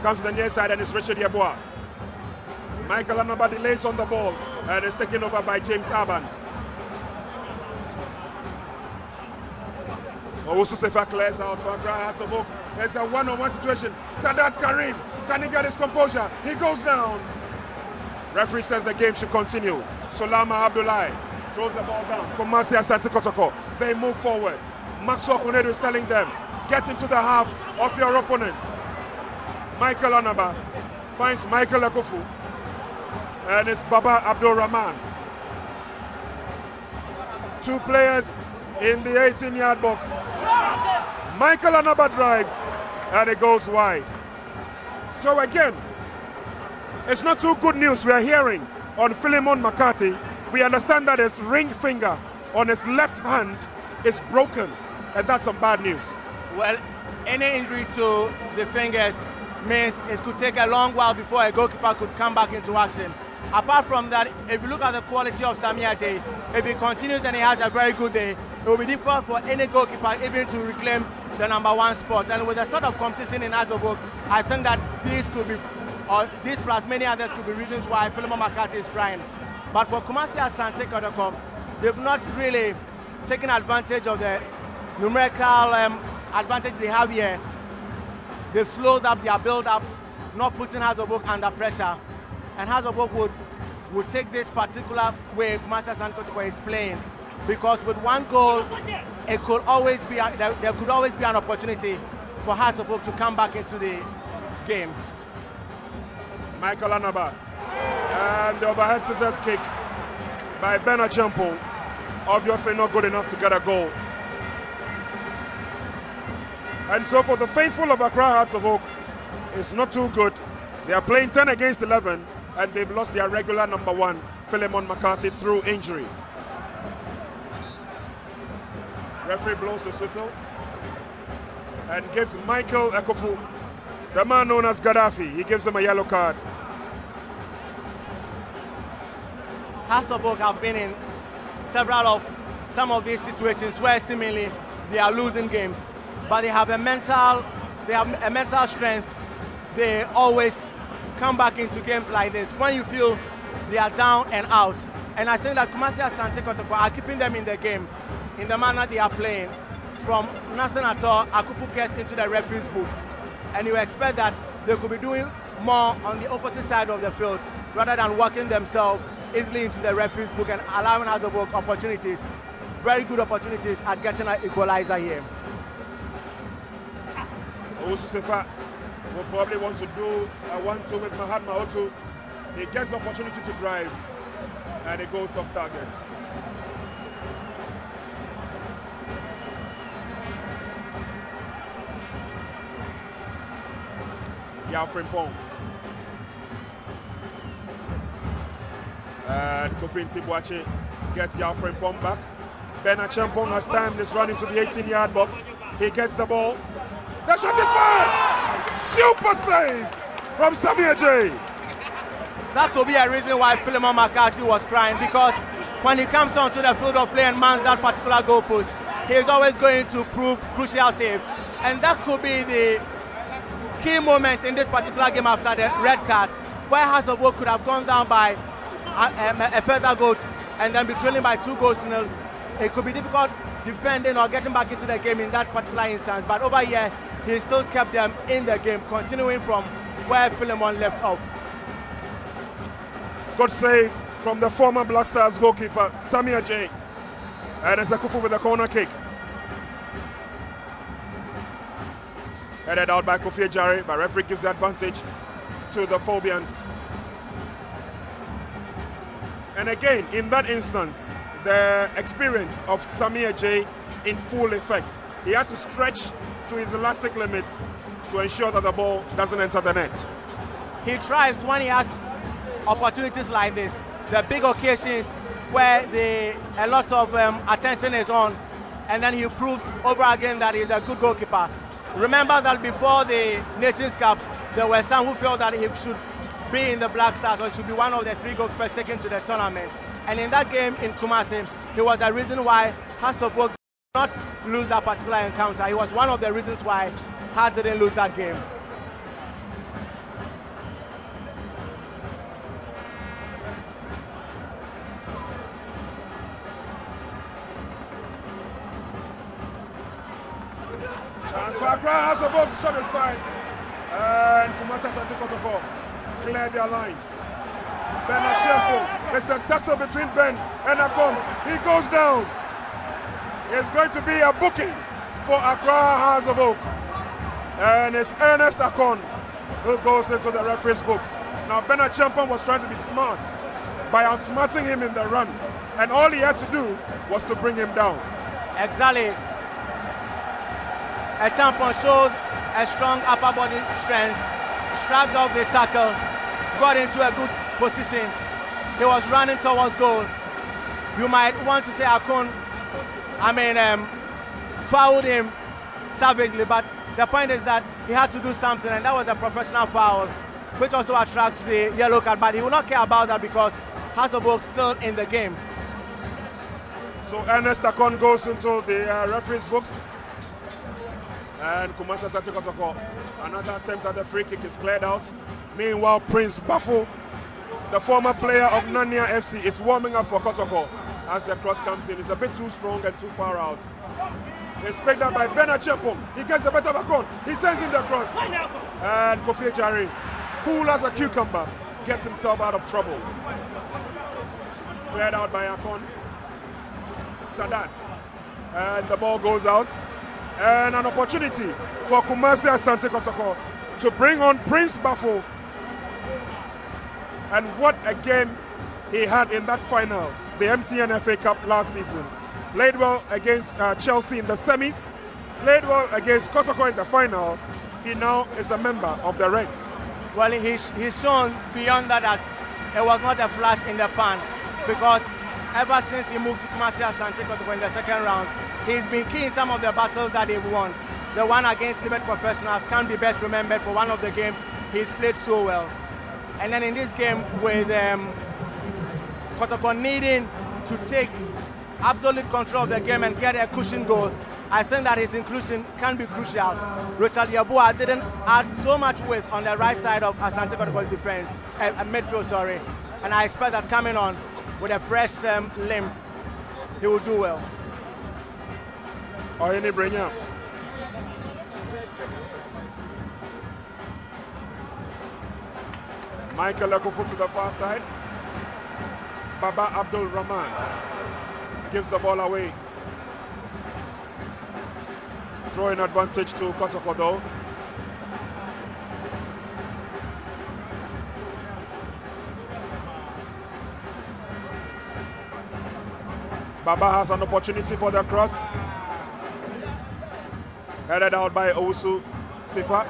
Comes to the near side and it's Richard Yeboah. Michael Anaba delays on the ball and is taken over by James Aban. Owusu Sefa clears out for Accra to book. There's a one-on-one situation. Sadat Karim, can he get his composure? He goes down. Referee says the game should continue. Sulaiman Abdullahi throws the ball down. Kumasi Asanti Kotoko. They move forward. Maxwell Konedo is telling them, get into the half of your opponents. Michael Anaba finds Michael Akofu. And it's Baba Abdul Rahman. 2 players in the 18-yard box. Michael Anaba drives and it goes wide. So again, it's not too good news we are hearing on Philemon McCarthy. We understand that his ring finger on his left hand is broken, and that's some bad news. Well, any injury to the fingers means it could take a long while before a goalkeeper could come back into action. Apart from that, if you look at the quality of Samir J, if he continues and he has a very good day, it will be difficult for any goalkeeper even to reclaim the #1 spot. And with the sort of competition in Azobok, I think that these could be, or these plus many others could be reasons why Philemon McCarthy is crying. But for Kumasi Asante Kotoko, they've not really taken advantage of the numerical advantage they have here. They've slowed up their build-ups, not putting Hazobok under pressure. And Hazobok would take this particular way Kumasi Asante Kotoko is playing, because with 1 goal, it could always be there could always be an opportunity for Hazobok to come back into the game. Michael Anaba. And the overhead scissors kick by Ben Achampong. Obviously not good enough to get a goal. And so for the faithful of Accra Hearts of Oak, it's not too good. They are playing 10 against 11 and they've lost their regular number 1, Philemon McCarthy, through injury. Referee blows his whistle and gives Michael Ekofu, the man known as Gaddafi, he gives him a yellow card. Hearts of Oak have been in some of these situations where seemingly they are losing games, but they have a mental strength. They always come back into games like this when you feel they are down and out. And I think that Kumasi Asante Kotoko are keeping them in the game in the manner they are playing. From nothing at all, Akufu gets into the referee's book, and you expect that they could be doing more on the opposite side of the field rather than working themselves easily into the referee's book and allowing Hearts of Oak opportunities, very good opportunities at getting an equalizer here. Owusu-Sefa will probably want to do a 1-2 with Mahatma Otu. He gets the opportunity to drive and it goes off target. Yao Frimpong. And Kofi Ntibwache gets Yao Frimpong back. Ben Achampong has timed this run into the 18-yard box. He gets the ball. The shot is fired! Super save from Samir J. That could be a reason why Philemon McCarthy was crying, because when he comes onto the field of play and mans that particular goalpost, he is always going to prove crucial saves. And that could be the key moment in this particular game after the red card, where Hearts of Oak could have gone down by a further goal and then be trailing by 2-0. It could be difficult defending or getting back into the game in that particular instance, but over here he still kept them in the game, continuing from where Philemon left off. Good save from the former Black Stars goalkeeper Samir J. And it's Akufu with a corner kick. Headed out by Kofi Ejari, but referee gives the advantage to the Phobians. And again, in that instance, the experience of Samir J in full effect. He had to stretch to his elastic limits to ensure that the ball doesn't enter the net. He thrives when he has opportunities like this, the big occasions where a lot of attention is on, and then he proves over again that he's a good goalkeeper. Remember that before the Nations Cup, there were some who felt that he should be in the Black Stars or should be one of the 3 goalkeepers taken to the tournament. And in that game in Kumasi, he was the reason why Hearts of Oak did not lose that particular encounter. He was one of the reasons why Hearts didn't lose that game. Chance for Accra, Hearts of Oak, shot is fine. And Kumasi Asante Kotoko clear their lines. Ben Achampong, there's a tussle between Ben and Akon. He goes down. It's going to be a booking for Accra Hearts of Oak. And it's Ernest Akon who goes into the referee's books. Now Ben Achampong was trying to be smart by outsmarting him in the run. And all he had to do was to bring him down. Exactly. Achampong showed a strong upper body strength, shrugged off the tackle, got into a good position. He was running towards goal. You might want to say Akon, fouled him savagely, but the point is that he had to do something, and that was a professional foul, which also attracts the yellow card, but he will not care about that because Hearts of Oak still in the game. So Ernest Akon goes into the referee's books. And Kumasi Asante Kotoko, another attempt at the free kick is cleared out. Meanwhile, Prince Bafu, the former player of Nania FC, is warming up for Kotoko as the cross comes in. It's a bit too strong and too far out. It's picked up by Ben Achampong. He gets the better of Akon. He sends in the cross. And Kofi Ejari, cool as a cucumber, gets himself out of trouble. Cleared out by Akon. Sadat. And the ball goes out. And an opportunity for Kumasi Asante Kotoko to bring on Prince Bafu And what a game he had in that final, the MTN FA Cup last season. Played well against Chelsea in the semis, played well against Kotoko in the final. He now is a member of the Reds. Well, he's shown beyond that it was not a flash in the pan, because ever since he moved to Kumasi Asanti Kotoko in the second round, he's been key in some of the battles that they've won. The one against Liberty Professionals can be best remembered for one of the games he's played so well. And then in this game with Kotoko needing to take absolute control of the game and get a cushion goal, I think that his inclusion can be crucial. Richard Yabua didn't add so much width on the right side of Asante Kotoko's defense, midfield, sorry. And I expect that coming on with a fresh limb, he will do well. Oyeni Brenya. Michael Ekofu to the far side. Baba Abdul Rahman gives the ball away. Throwing advantage to Kotoko though. Baba has an opportunity for the cross. Headed out by Owusu Sifa.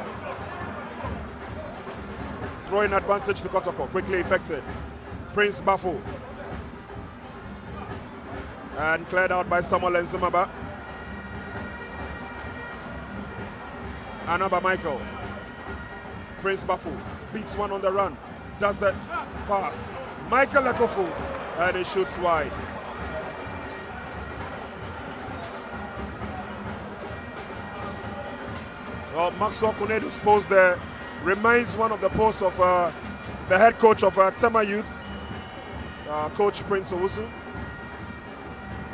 Throwing advantage to Kotoko, quickly effected. Prince Bafu. And cleared out by Samuel Nzimaba. Anaba Michael. Prince Bafu beats one on the run. Does the pass. Michael Ekofu. And he shoots wide. Well, Maxwell Kunedu's post there reminds one of the posts of the head coach of Tema Youth, Coach Prince Owusu.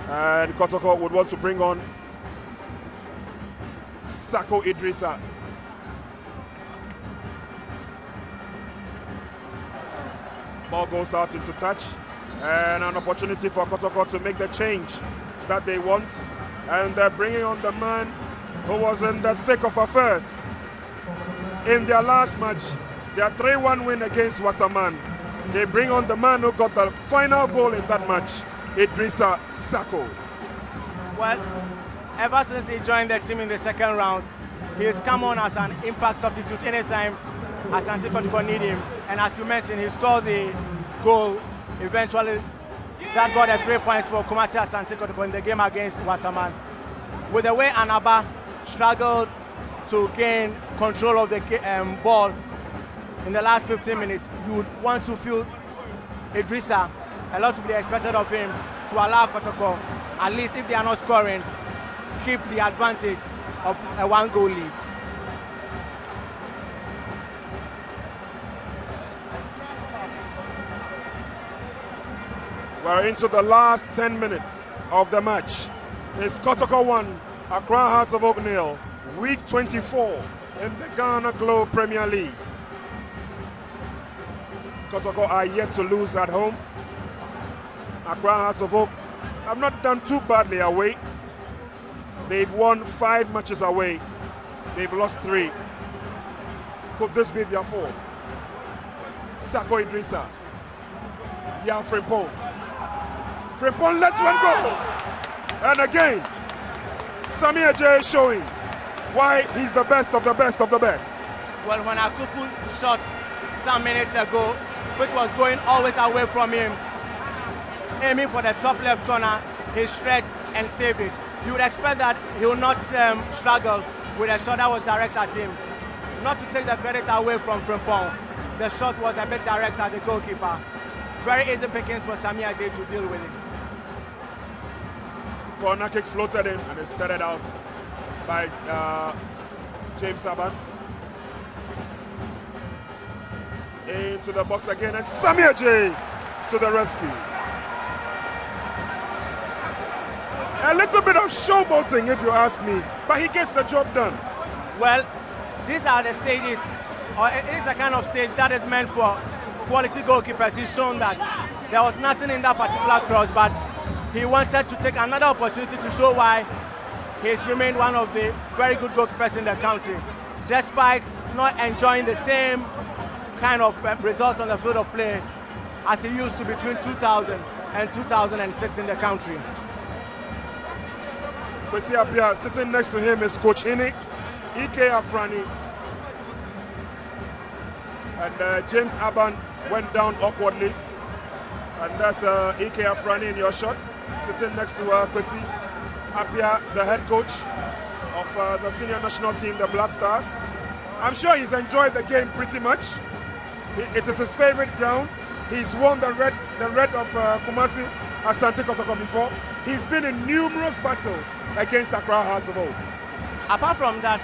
And Kotoko would want to bring on Sako Idrissa. Ball goes out into touch, and an opportunity for Kotoko to make the change that they want. And they're bringing on the man who was in the thick of affairs in their last match, their 3-1 win against Wasaman. They bring on the man who got the final goal in that match, Idrissa Sako. Well, ever since he joined the team in the second round, he has come on as an impact substitute anytime Asante Kotoko need him. And as you mentioned, he scored the goal eventually that got the 3 points for Kumasi Asante Kotoko in the game against Wasaman. With the way Anaba struggled to gain control of the ball in the last 15 minutes, you would want to feel Idrissa, a lot to be expected of him, to allow Kotoko, at least if they are not scoring, keep the advantage of a 1-goal lead. We're into the last 10 minutes of the match. It's Kotoko 1, Accra Hearts of Oak 0, week 24 in the Ghana Globe Premier League. Kotoko are yet to lose at home. Accra Hearts of Oak have not done too badly away. They've won 5 matches away. They've lost 3. Could this be their 4th? Sako Idrissa. Yeah, Frimpong. Frimpong lets one go. And again, Sami Ajay is showing why he's the best of the best of the best. Well, when Akufu shot some minutes ago, which was going always away from him, aiming for the top left corner, he stretched and saved it. You would expect that he will not struggle with a shot that was direct at him. Not to take the credit away from Frimpong, the shot was a bit direct at the goalkeeper. Very easy pickings for Sami Ajay to deal with it. Corner kick floated in and it's set it out by James Saban. Into the box again, and Sami Ajay to the rescue. A little bit of showboating, if you ask me, but he gets the job done. Well, these are the stages, or it is the kind of stage that is meant for quality goalkeepers. He's shown that there was nothing in that particular cross, but he wanted to take another opportunity to show why he's remained one of the very good goalkeepers in the country, despite not enjoying the same kind of results on the field of play as he used to between 2000 and 2006 in the country. Kwesi Appiah, sitting next to him is Coach Hini, Ike Afrani, and James Aban went down awkwardly, and that's Ike Afrani in your shot, sitting next to Kwesi Appiah, the head coach of the senior national team, the Black Stars. I'm sure he's enjoyed the game pretty much. It is his favorite ground. He's won the red of Kumasi, Asanti Kotoko before. He's been in numerous battles against Accra Hearts of Oak. Apart from that,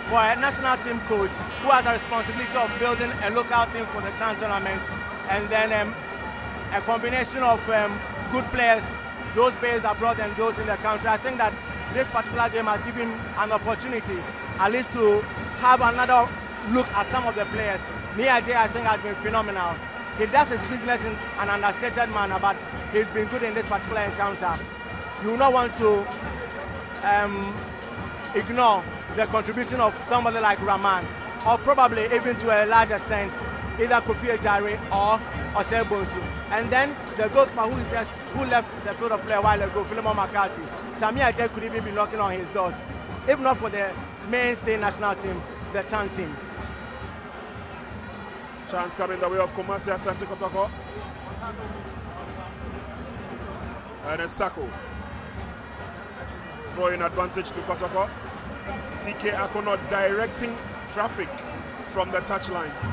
for a national team coach who has a responsibility of building a local team for the Chan tournament, and then a combination of good players, those based abroad and those in the country, I think that this particular game has given an opportunity at least to have another look at some of the players. Nia J, I think, has been phenomenal. He does his business in an understated manner, but he's been good in this particular encounter. You will not want to ignore the contribution of somebody like Rahman, or probably even to a large extent, either Kofi Ejari or Osei Bonsu. And then the goalkeeper who left the field of play a while ago, Philemon McCarthy. Samia J could even be knocking on his doors, if not for the mainstay national team, the Chan team. Chance coming the way of Kumasi Asanti Kotoko. And then Sako. Throwing advantage to Kotoko. CK Akono directing traffic from the touchlines.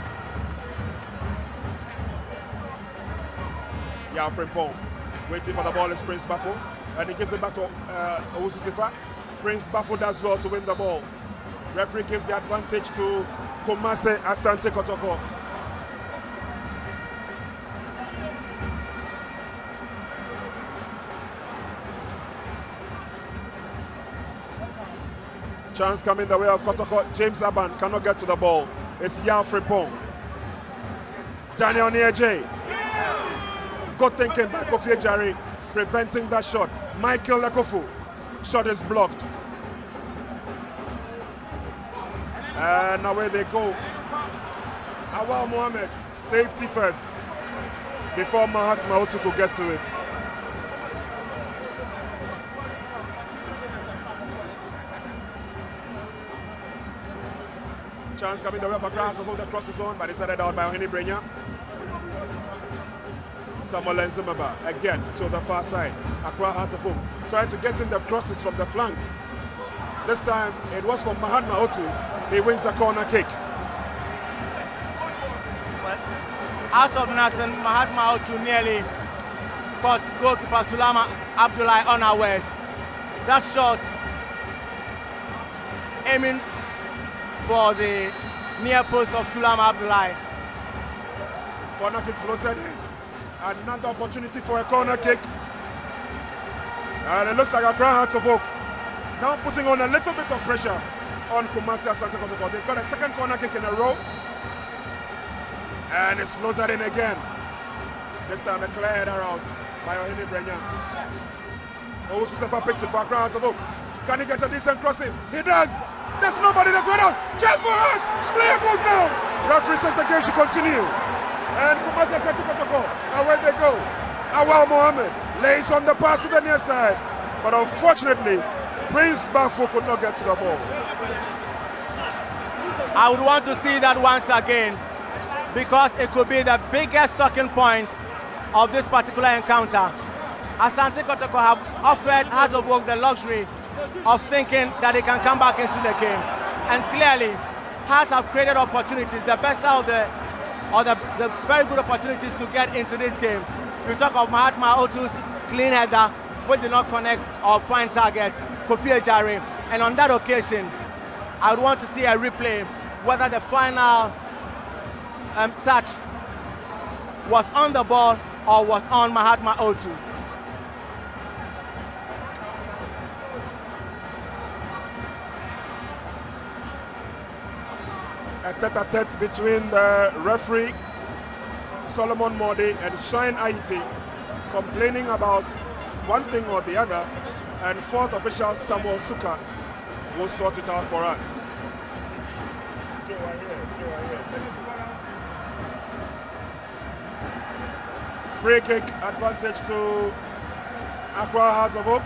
Yao Frimpong waiting for the ball is Prince Bafo. And he gives it back to Owusu Sifa. Prince Bafo does well to win the ball. Referee gives the advantage to Kumasi Asante Kotoko. Chance coming the way of Kotoko. James Aban cannot get to the ball. It's Yao Frimpong. Daniel Nieje. Good thinking by Kofi Ejari, preventing that shot. Michael Lekofu. Shot is blocked. And away they go. Awal Mohammed, safety first, before Mahatma Otu could get to it. Chance coming the way of Accra, so hold the cross zone, but it's headed out by Ohini Brenya. Samuel Nzimaba again to the far side. Accra Hearts of Oak trying to get in the crosses from the flanks. This time it was for Mahatma Otu. He wins a corner kick. Well, out of nothing, Mahatma Otu nearly caught goalkeeper Sulama Abdullahi unawares. That shot aiming for the near post of Sulama Abdullahi. Corner kick floated in. Another opportunity for a corner kick. And it looks like Accra Hearts of Oak now putting on a little bit of pressure on Kumasi Asante Kotoko. They've got a second corner kick in a row. And it's floated in again. This time a clear header out by Ohini Brenya. Owusu Sifa picks it for Accra Hearts of Oak. Can he get a decent crossing? He does. There's nobody that's went out. Chance for Hearts. Player goes down. Referee says the game should continue. And Kumasi Asante Kotoko, away they go. Awal Mohammed lays on the pass to the near side. But unfortunately, Prince Bafo could not get to the ball. I would want to see that once again, because it could be the biggest talking point of this particular encounter. Asante Kotoko have offered Hearts of Oak the luxury of thinking that they can come back into the game. And clearly, Hearts have created opportunities, the better of the very good opportunities to get into this game. We talk of Mahatma Otu's clean header, which did not connect or find target, Kofi Ejari. And on that occasion, I would want to see a replay whether the final touch was on the ball or was on Mahatma Otu. A tete-a-tete between the referee Solomon Morde and Shine Aiti, complaining about one thing or the other, and fourth official Samuel Suka will sort it out for us. Free kick advantage to Accra Hearts of Oak.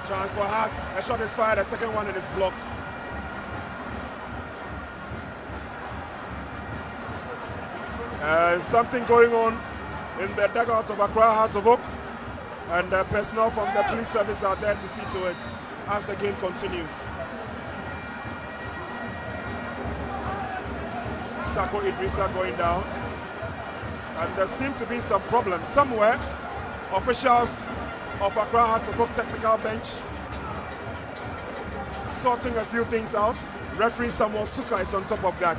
Chance for Hearts. A shot is fired, a second one, and it's blocked. Something going on in the dugout of Accra Hearts of Oak, and personnel from the police service are there to see to it as the game continues. Sako Idrissa going down, and there seem to be some problems somewhere. Officials of Accra Hearts of Oak technical bench sorting a few things out. Referee Samuel Suka is on top of that.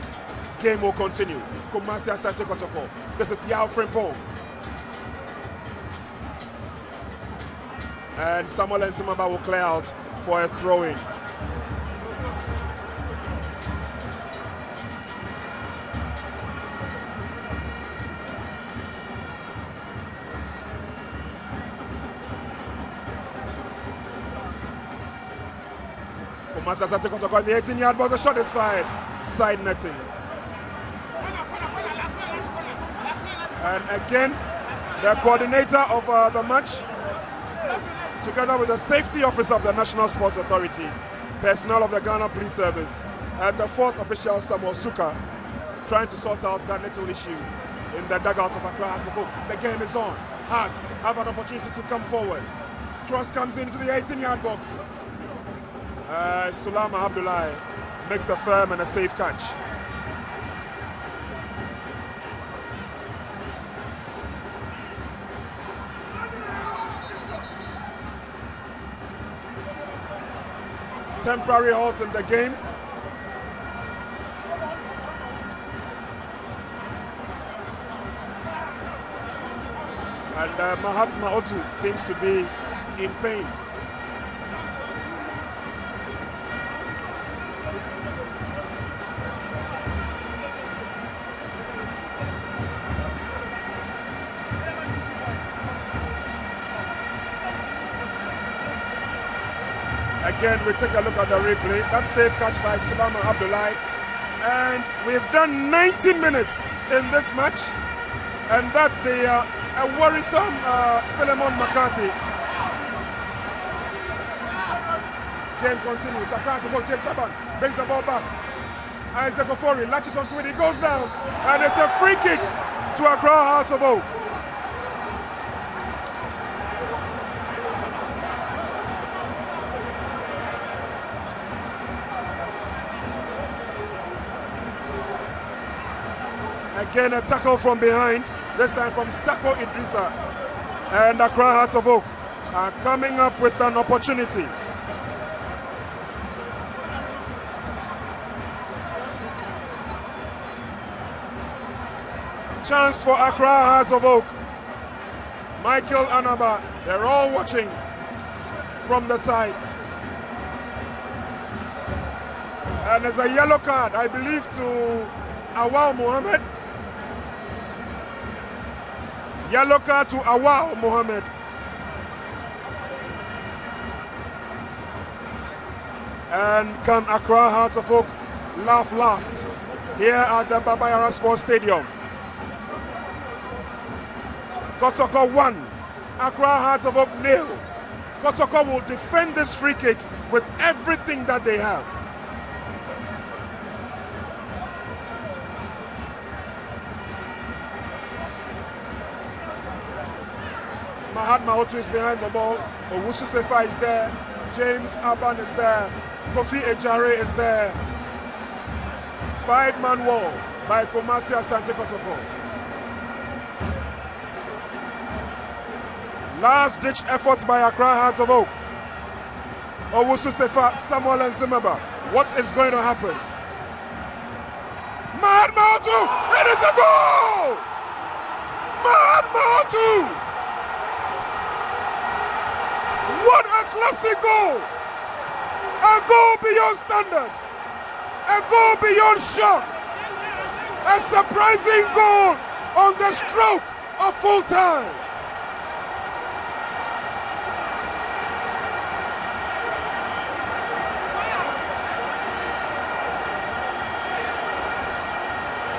Game will continue. Kumasi Asanti Kotoko. This is Yao Frimpong. And Samuel Nsimaba will clear out for a throw-in. Kumasi Asanti Kotoko in the 18-yard box. The shot is fired. Side netting. And again, the coordinator of the match, together with the safety officer of the National Sports Authority, personnel of the Ghana Police Service, and the fourth official, Samuel Suka, trying to sort out that little issue in the dugout of Accra Hearts of Oak. The game is on. Hearts have an opportunity to come forward. Cross comes into the 18-yard box. Sulama Abdullahi makes a firm and a safe catch. Temporary halt in the game. And Mahatma Otu seems to be in pain. Again, we take a look at the replay. That safe catch by Sulama Abdullahi. And we've done 90 minutes in this match. And that's the a worrisome Philemon McCarthy. Game continues. Across the ball, James Saban brings the ball back. Isaac Ofori latches onto it. He goes down. And it's a free kick to Accra Hearts of Oak. Again, a tackle from behind, this time from Sako Idrissa. And Accra Hearts of Oak are coming up with an opportunity. Chance for Accra Hearts of Oak. Michael Anaba, they're all watching from the side. And there's a yellow card, I believe, to Awal Mohammed. Yellow card to Awal Mohammed. And can Accra Hearts of Oak laugh last here at the Baba Yara Sports Stadium? Kotoko 1, Accra Hearts of Oak 0. Kotoko will defend this free kick with everything that they have. Mahatma Otu is behind the ball. Owusu Sefa is there. James Aban is there. Kofi Ejare is there. 5-man wall by Kumasi Asante Kotoko. Last ditch efforts by Accra Hearts of Oak. Owusu Sefa, Samuel Nsimaba. What is going to happen? Mahatma Otu! It is a goal! Mahatma Otu! What a classic goal! A goal beyond standards! A goal beyond shock! A surprising goal on the stroke of full time!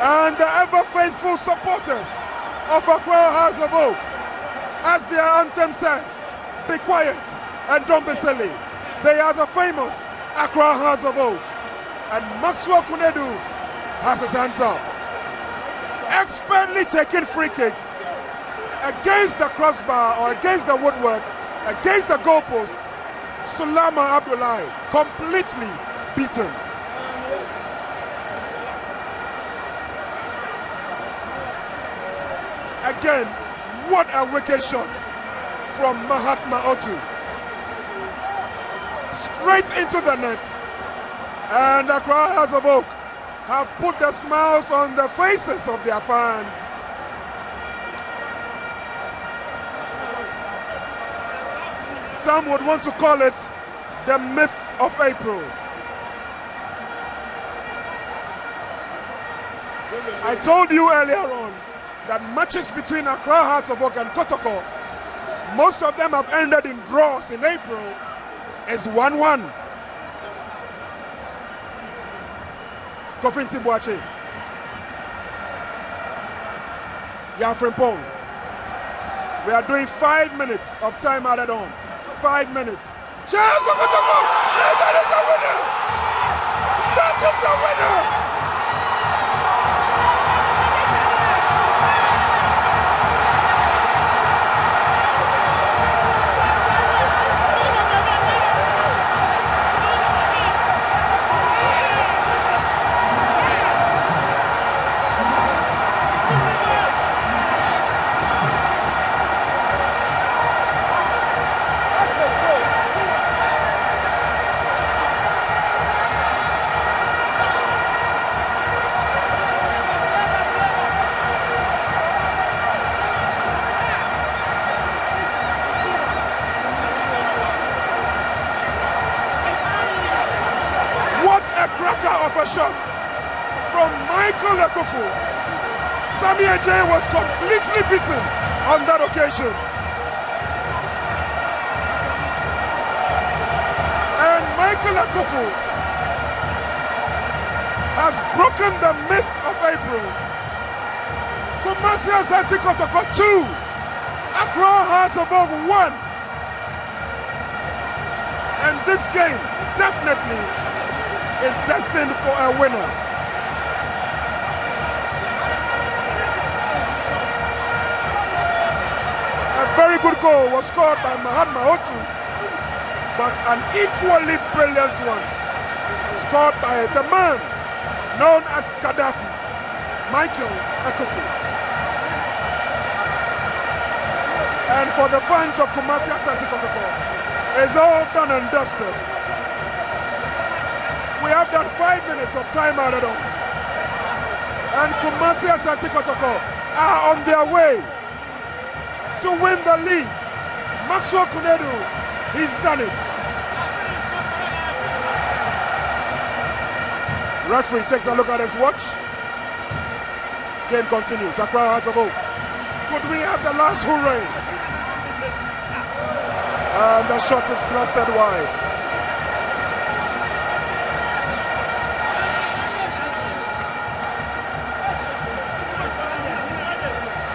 and the ever-faithful supporters of Accra Hearts of Oak. As their anthem says, be quiet and don't be silly. They are the famous Accra Hearts of Oak. And Maxwell Kunedu has his hands up. Expertly taking free kick against the crossbar or against the woodwork, against the goalpost. Sulama Abdullahi completely beaten. Again, what a wicked shot from Mahatma Otu. Straight into the net. And the Accra Hearts of Oak have put the smiles on the faces of their fans. Some would want to call it the myth of April. I told you earlier on that matches between Accra Hearts of Oak and Kotoko, most of them have ended in draws in April, is 1-1. Kofinti Boache, Yafrimpong. We are doing 5 minutes of time added on. 5 minutes. Chance for Kotoko! That is the winner! That is the winner! Of a shot from Michael Ekofu. Sami Ajay was completely beaten on that occasion. And Michael Ekofu has broken the myth of April. Kumasi Asanti Kotoko 2, Accra Hearts of Oak 1. And this game definitely is destined for a winner. A very good goal was scored by Mahatma Otu, but an equally brilliant one scored by the man known as Gaddafi, Michael Ekofu. And for the fans of Kumasi Asanti Kotoko, it's all done and dusted. We have done 5 minutes of time added on. And Kumasi Asanti Kotoko are on their way to win the league. Maxwell Kunedu, he's done it. Referee takes a look at his watch. Game continues. Accra Hearts of Oak. Could we have the last hooray? And the shot is blasted wide.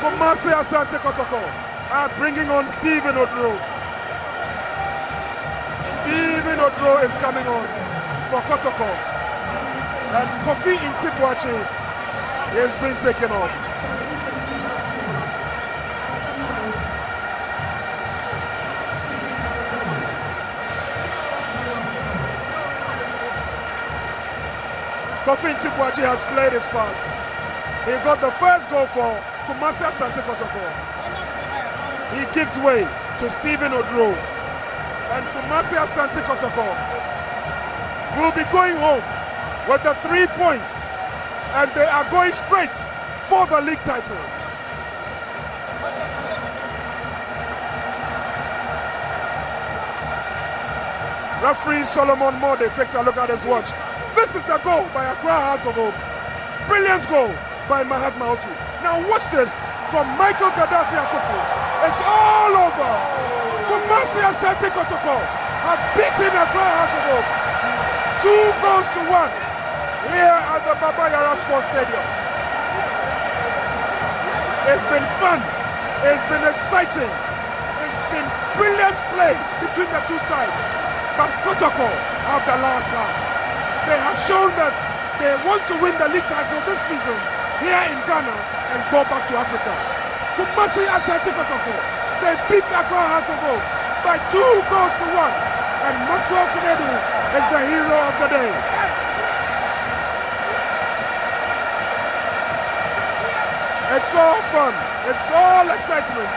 Kumasi Asanti Kotoko are bringing on Stephen Odro. Stephen Odro is coming on for Kotoko. And Kofi Intibwachi is being taken off. Kofi Intibwachi has played his part. He got the first goal for Kumasi Asanti Kotoko. He gives way to Stephen Odro. And Kumasi Asanti Kotoko will be going home with the 3 points. And they are going straight for the league title. Referee Solomon Mode takes a look at his watch. This is the goal by Accra Hearts of Oak. Brilliant goal by Mahatma Otu. Now watch this from Michael Gaddafi Akufu. It's all over. Kumasi Asanti Kotoko have beaten Accra Hearts of Oak 2 goals to 1 here at the Baba Yara Sports Stadium. It's been fun. It's been exciting. It's been brilliant play between the two sides. But Kotoko have the last laugh. They have shown that they want to win the league title this season here in Ghana and go back to Africa. Kumasi Asanti Kotoko, they beat Accra Hearts of Oak by 2-1, and Maxwell Kunedu is the hero of the day. It's all fun, it's all excitement.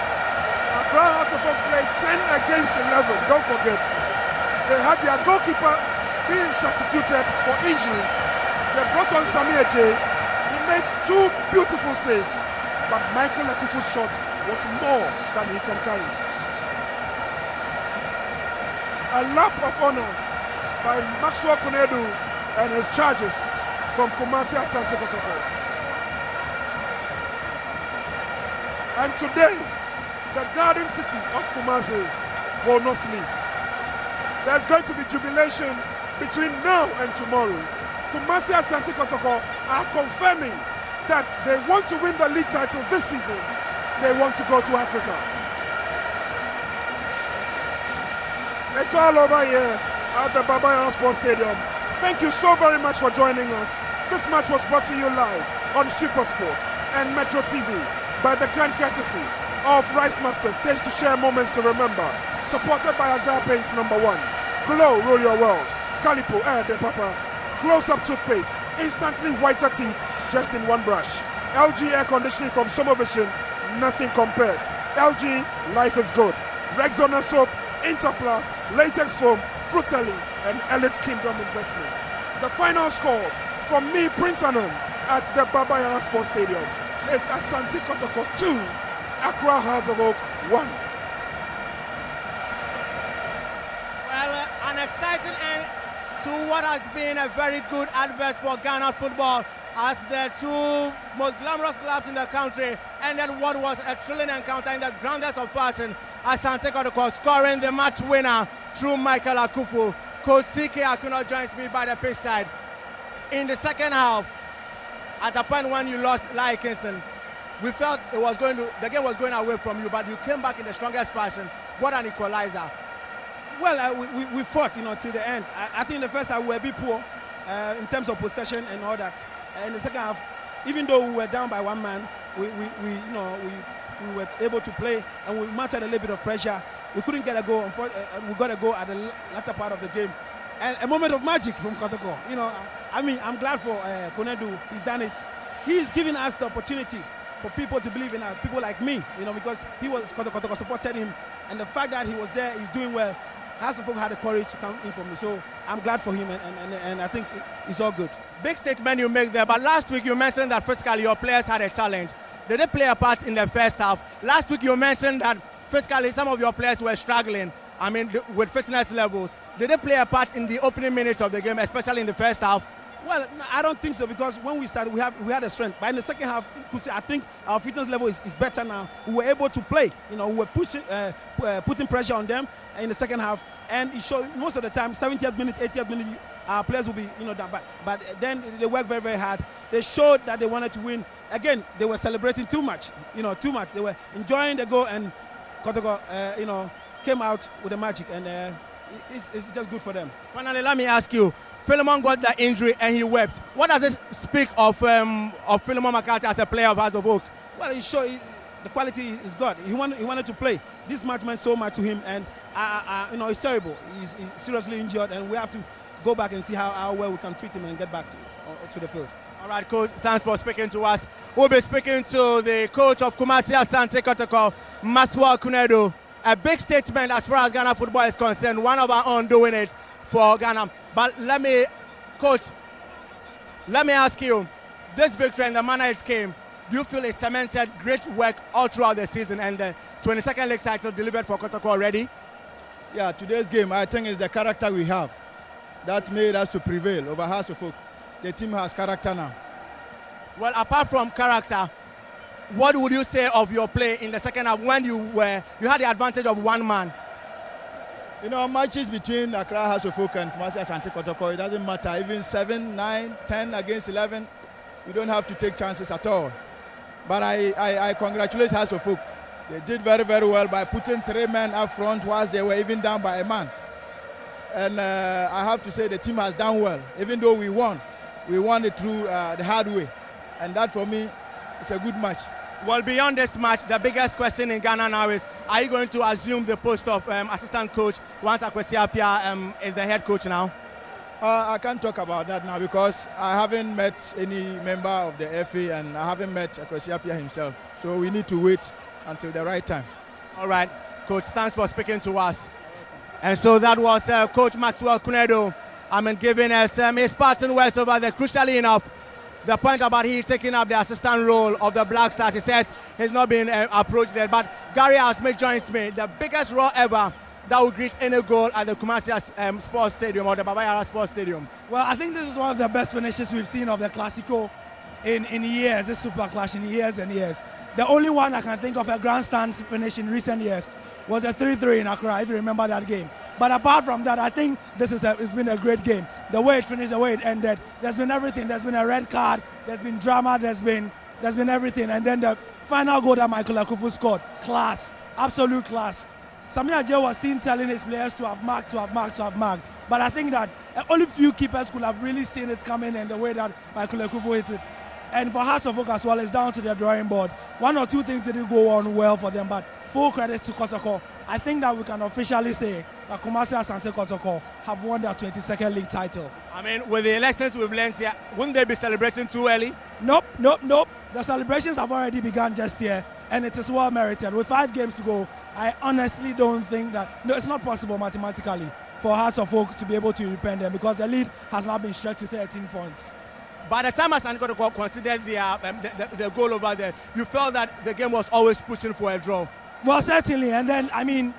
Accra Hearts of Oak played 10 against 11, don't forget. They had their goalkeeper being substituted for injury. They brought on Sami Eche. He made 2 beautiful saves, but Michael Akufu's shot was more than he can carry. A lap of honor by Maxwell Kunedu and his charges from Kumasi Asanti Kotoko. And today, the Garden City of Kumasi will not sleep. There's going to be jubilation between now and tomorrow. Kumasi Asanti Kotoko are confirming that they want to win the league title this season. They want to go to Africa. It's all over here at the Baba Sports Stadium. Thank you so very much for joining us. This match was brought to you live on Supersport and Metro TV by the kind courtesy of Rice Master Stage to Share Moments to Remember, supported by Azar Paints #1. Glow, Roll Your World. Calipo, Air de Papa. Close-up toothpaste, instantly whiter teeth, just in one brush. LG air conditioning from Somovision, nothing compares. LG, life is good. Rexona soap, Interplast, latex foam, Fruitelli, and Elite Kingdom Investment. The final score from me, Prince Anam, at the Baba Sports Stadium is Asanti Kotoko 2, Accra Hearts of Oak 1. Well, an exciting end to what has been a very good advert for Ghana football, as the 2 most glamorous clubs in the country ended what was a thrilling encounter in the grandest of fashion. Asante Kotoko scoring the match winner through Michael Akufu. Coach CK Akuno joins me by the pitch side. In the second half, at a point when you lost Lai Kingston, we felt the game was going away from you, but you came back in the strongest fashion. What an equalizer. Well, we fought, till the end. I think in the first half we were a bit poor in terms of possession and all that. In the second half, even though we were down by 1 man, we were able to play, and we mounted a little bit of pressure. We couldn't get a goal. We got a goal at the latter part of the game, and a moment of magic from Kotoko. I'm glad for Kunedu. He's done it. He's giving us the opportunity for people to believe in us, people like me. Because Kotoko supported him, and the fact that he was there, he's doing well. House of Folk had the courage to come in for me, so I'm glad for him, and I think it's all good. Big statement you make there, but last week you mentioned that physically your players had a challenge. Did they play a part in the first half? Last week you mentioned that physically some of your players were struggling, with fitness levels. Did they play a part in the opening minutes of the game, especially in the first half? Well, I don't think so, because when we started, we had a strength. But in the second half, I think our fitness level is better now. We were able to play. We were putting pressure on them in the second half, and it showed most of the time, 70th minute, 80th minute, our players will be, down. But then they worked very, very hard. They showed that they wanted to win. Again, they were celebrating too much. Too much. They were enjoying the goal, and Kotoko, came out with the magic, and it's just good for them. Finally, let me ask you. Philemon got that injury and he wept. What does it speak of Philemon McCarthy as a player of Hearts of Oak? Well, it shows the quality is good. He wanted to play. This match meant so much to him, and it's terrible. He's seriously injured, and we have to go back and see how well we can treat him and get back to the field. All right, Coach, thanks for speaking to us. We'll be speaking to the coach of Kumasi Asante Kotoko, Maxwell Kunedu. A big statement as far as Ghana football is concerned. One of our own doing it for Ghana. But Coach, let me ask you, this victory and the manner it came, do you feel it cemented great work all throughout the season and the 22nd league title delivered for Kotoko already? Yeah, today's game, I think, is the character we have that made us to prevail over House of Folk. The team has character now. Well, apart from character, what would you say of your play in the second half when you had the advantage of 1 man? Matches between Accra House of Folk and Kumasi Asante Kotoko, it doesn't matter. Even 7, 9, 10 against 11, you don't have to take chances at all. But I congratulate House of Folk. They did very, very well by putting 3 men up front whilst they were even down by a man. And I have to say the team has done well. Even though we won it through the hard way. And that for me, it's a good match. Well, beyond this match, the biggest question in Ghana now is, are you going to assume the post of assistant coach once Akwesi Appiah is the head coach now? I can't talk about that now because I haven't met any member of the FA and I haven't met Akwesi Appiah himself. So we need to wait until the right time. All right, Coach, thanks for speaking to us. And so that was Coach Maxwell Kunedo. Giving us his parting words over there. Crucially enough, the point about he taking up the assistant role of the Black Stars. He says he's not been approached there. But Gary Asmith joins me. The biggest roar ever that will greet any goal at the Kumasi Sports Stadium or the Baba Yara Sports Stadium. Well, I think this is one of the best finishes we've seen of the Clasico in years, this Super Clash in years and years. The only one I can think of a grandstand finish in recent years was a 3-3 in Accra, if you remember that game. But apart from that, I think it's been a great game. The way it finished, the way it ended, there's been everything. There's been a red card, there's been drama, there's been everything. And then the final goal that Michael Akufu scored, class, absolute class. Samir Ajay was seen telling his players to have marked. But I think that only few keepers could have really seen it coming in the way that Michael Akufu hit it. And for House of Folk as well, it's down to the drawing board. 1 or 2 things didn't go on well for them, but full credit to Kotoko. I think that we can officially say that Kumasi Asante Kotoko have won their 22nd league title. With the lessons we've learned here, wouldn't they be celebrating too early? Nope. The celebrations have already begun just here, and it is well merited. With 5 games to go, I honestly don't think that, no, it's not possible mathematically for House of Folk to be able to repent them because the lead has now been stretched to 13 points. By the time Asante Kotoko considered the goal over there, you felt that the game was always pushing for a draw. Well, certainly, and then,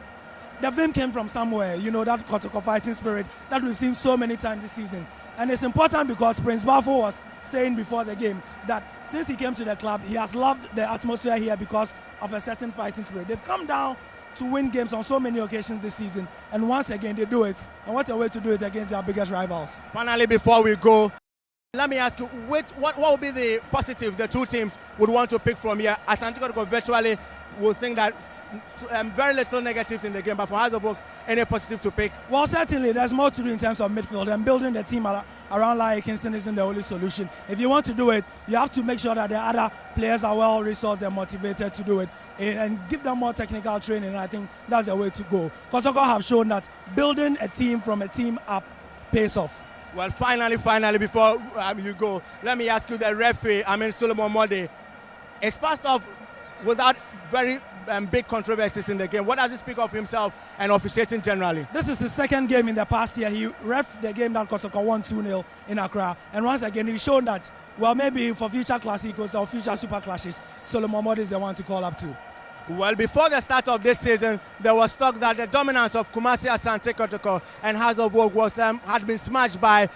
the vim came from somewhere, that Kotoko fighting spirit that we've seen so many times this season. And it's important because Prince Bafo was saying before the game that since he came to the club, he has loved the atmosphere here because of a certain fighting spirit. They've come down to win games on so many occasions this season, and once again, they do it. And what a way to do it against their biggest rivals. Finally, before we go, let me ask you, what would be the positive the two teams would want to pick from here? Asante Kotoko virtually will think that very little negatives in the game, but for House of Folk, any positive to pick? Well, certainly, there's more to do in terms of midfield, and building the team around Lai Kingston isn't the only solution. If you want to do it, you have to make sure that the other players are well resourced and motivated to do it, and give them more technical training, and I think that's the way to go. Kotoko have shown that building a team from a team up pays off. Well, finally, before you go, let me ask you the referee, Solomon Mode. It's passed off without very big controversies in the game. What does he speak of himself and officiating generally? This is his second game in the past year. He ref the game that Kotoko won 2-0 in Accra. And once again, he's shown that, well, maybe for future Classicos or future Super Clashes, Solomon Mode is the one to call up to. Well, before the start of this season, there was talk that the dominance of Kumasi Asante Kotoko and House of Folk had been smashed by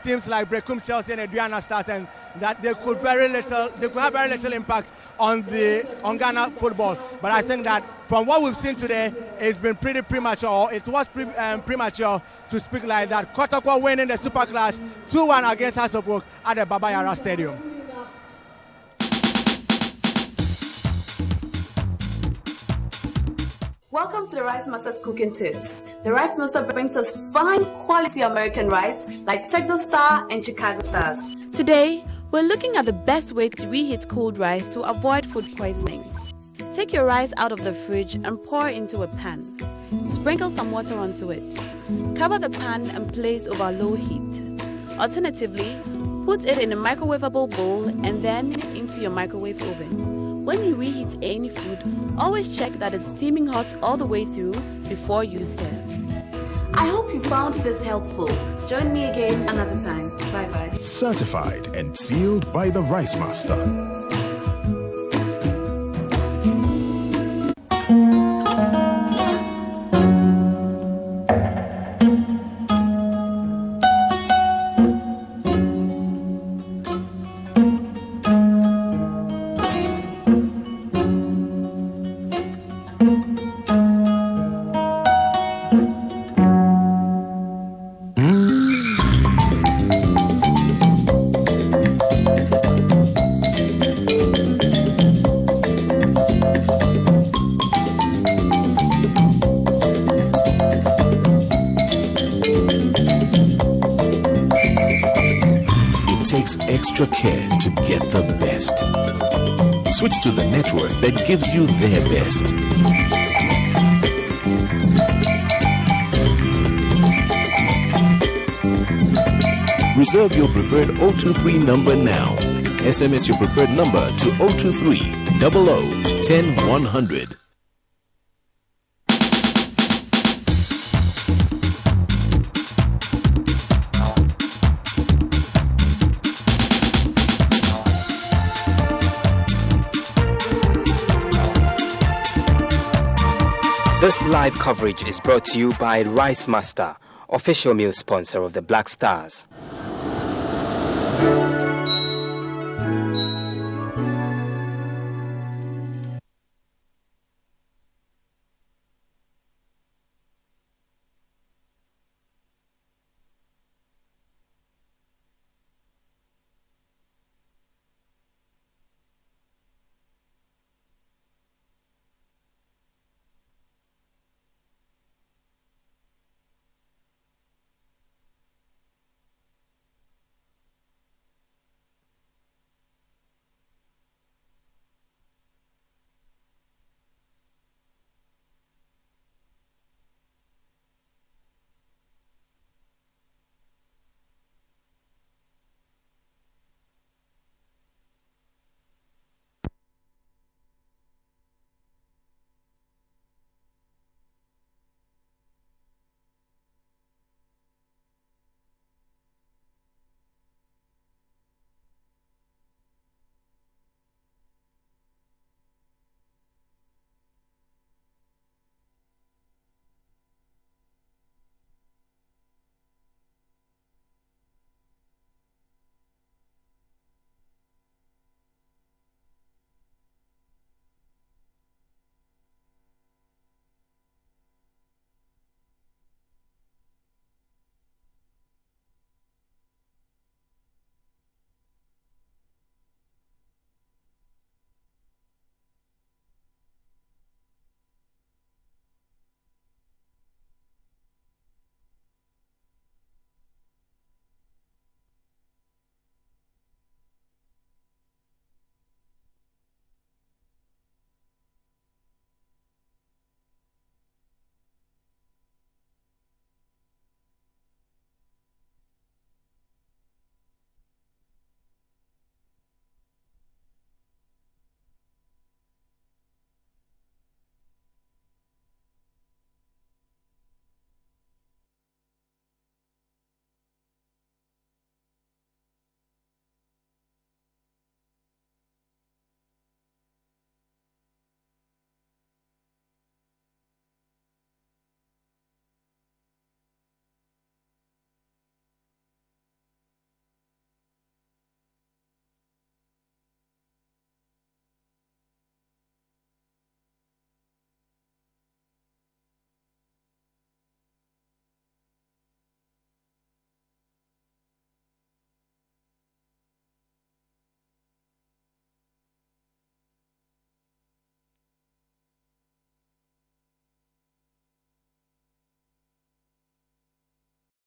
teams like Brekum, Chelsea, and Aduana Stars, and that they could have very little impact on Ghana football. But I think that from what we've seen today, it's been pretty premature. It was premature to speak like that. Kotoko winning the Super Clash 2-1 against House of Folk at the Baba Yara Stadium. Welcome to the Rice Master's Cooking Tips. The Rice Master brings us fine quality American rice like Texas Star and Chicago Stars. Today, we're looking at the best way to reheat cold rice to avoid food poisoning. Take your rice out of the fridge and pour into a pan. Sprinkle some water onto it. Cover the pan and place over low heat. Alternatively, put it in a microwavable bowl and then into your microwave oven. When you reheat any food, always check that it's steaming hot all the way through before you serve. I hope you found this helpful. Join me again another time. Bye-bye. Certified and sealed by the Rice Master. extra care to get the best. Switch to the network that gives you their best. Reserve your preferred 023 number now. SMS your preferred number to 023 00 10 100. This live coverage is brought to you by Rice Master, official meal sponsor of the Black Stars.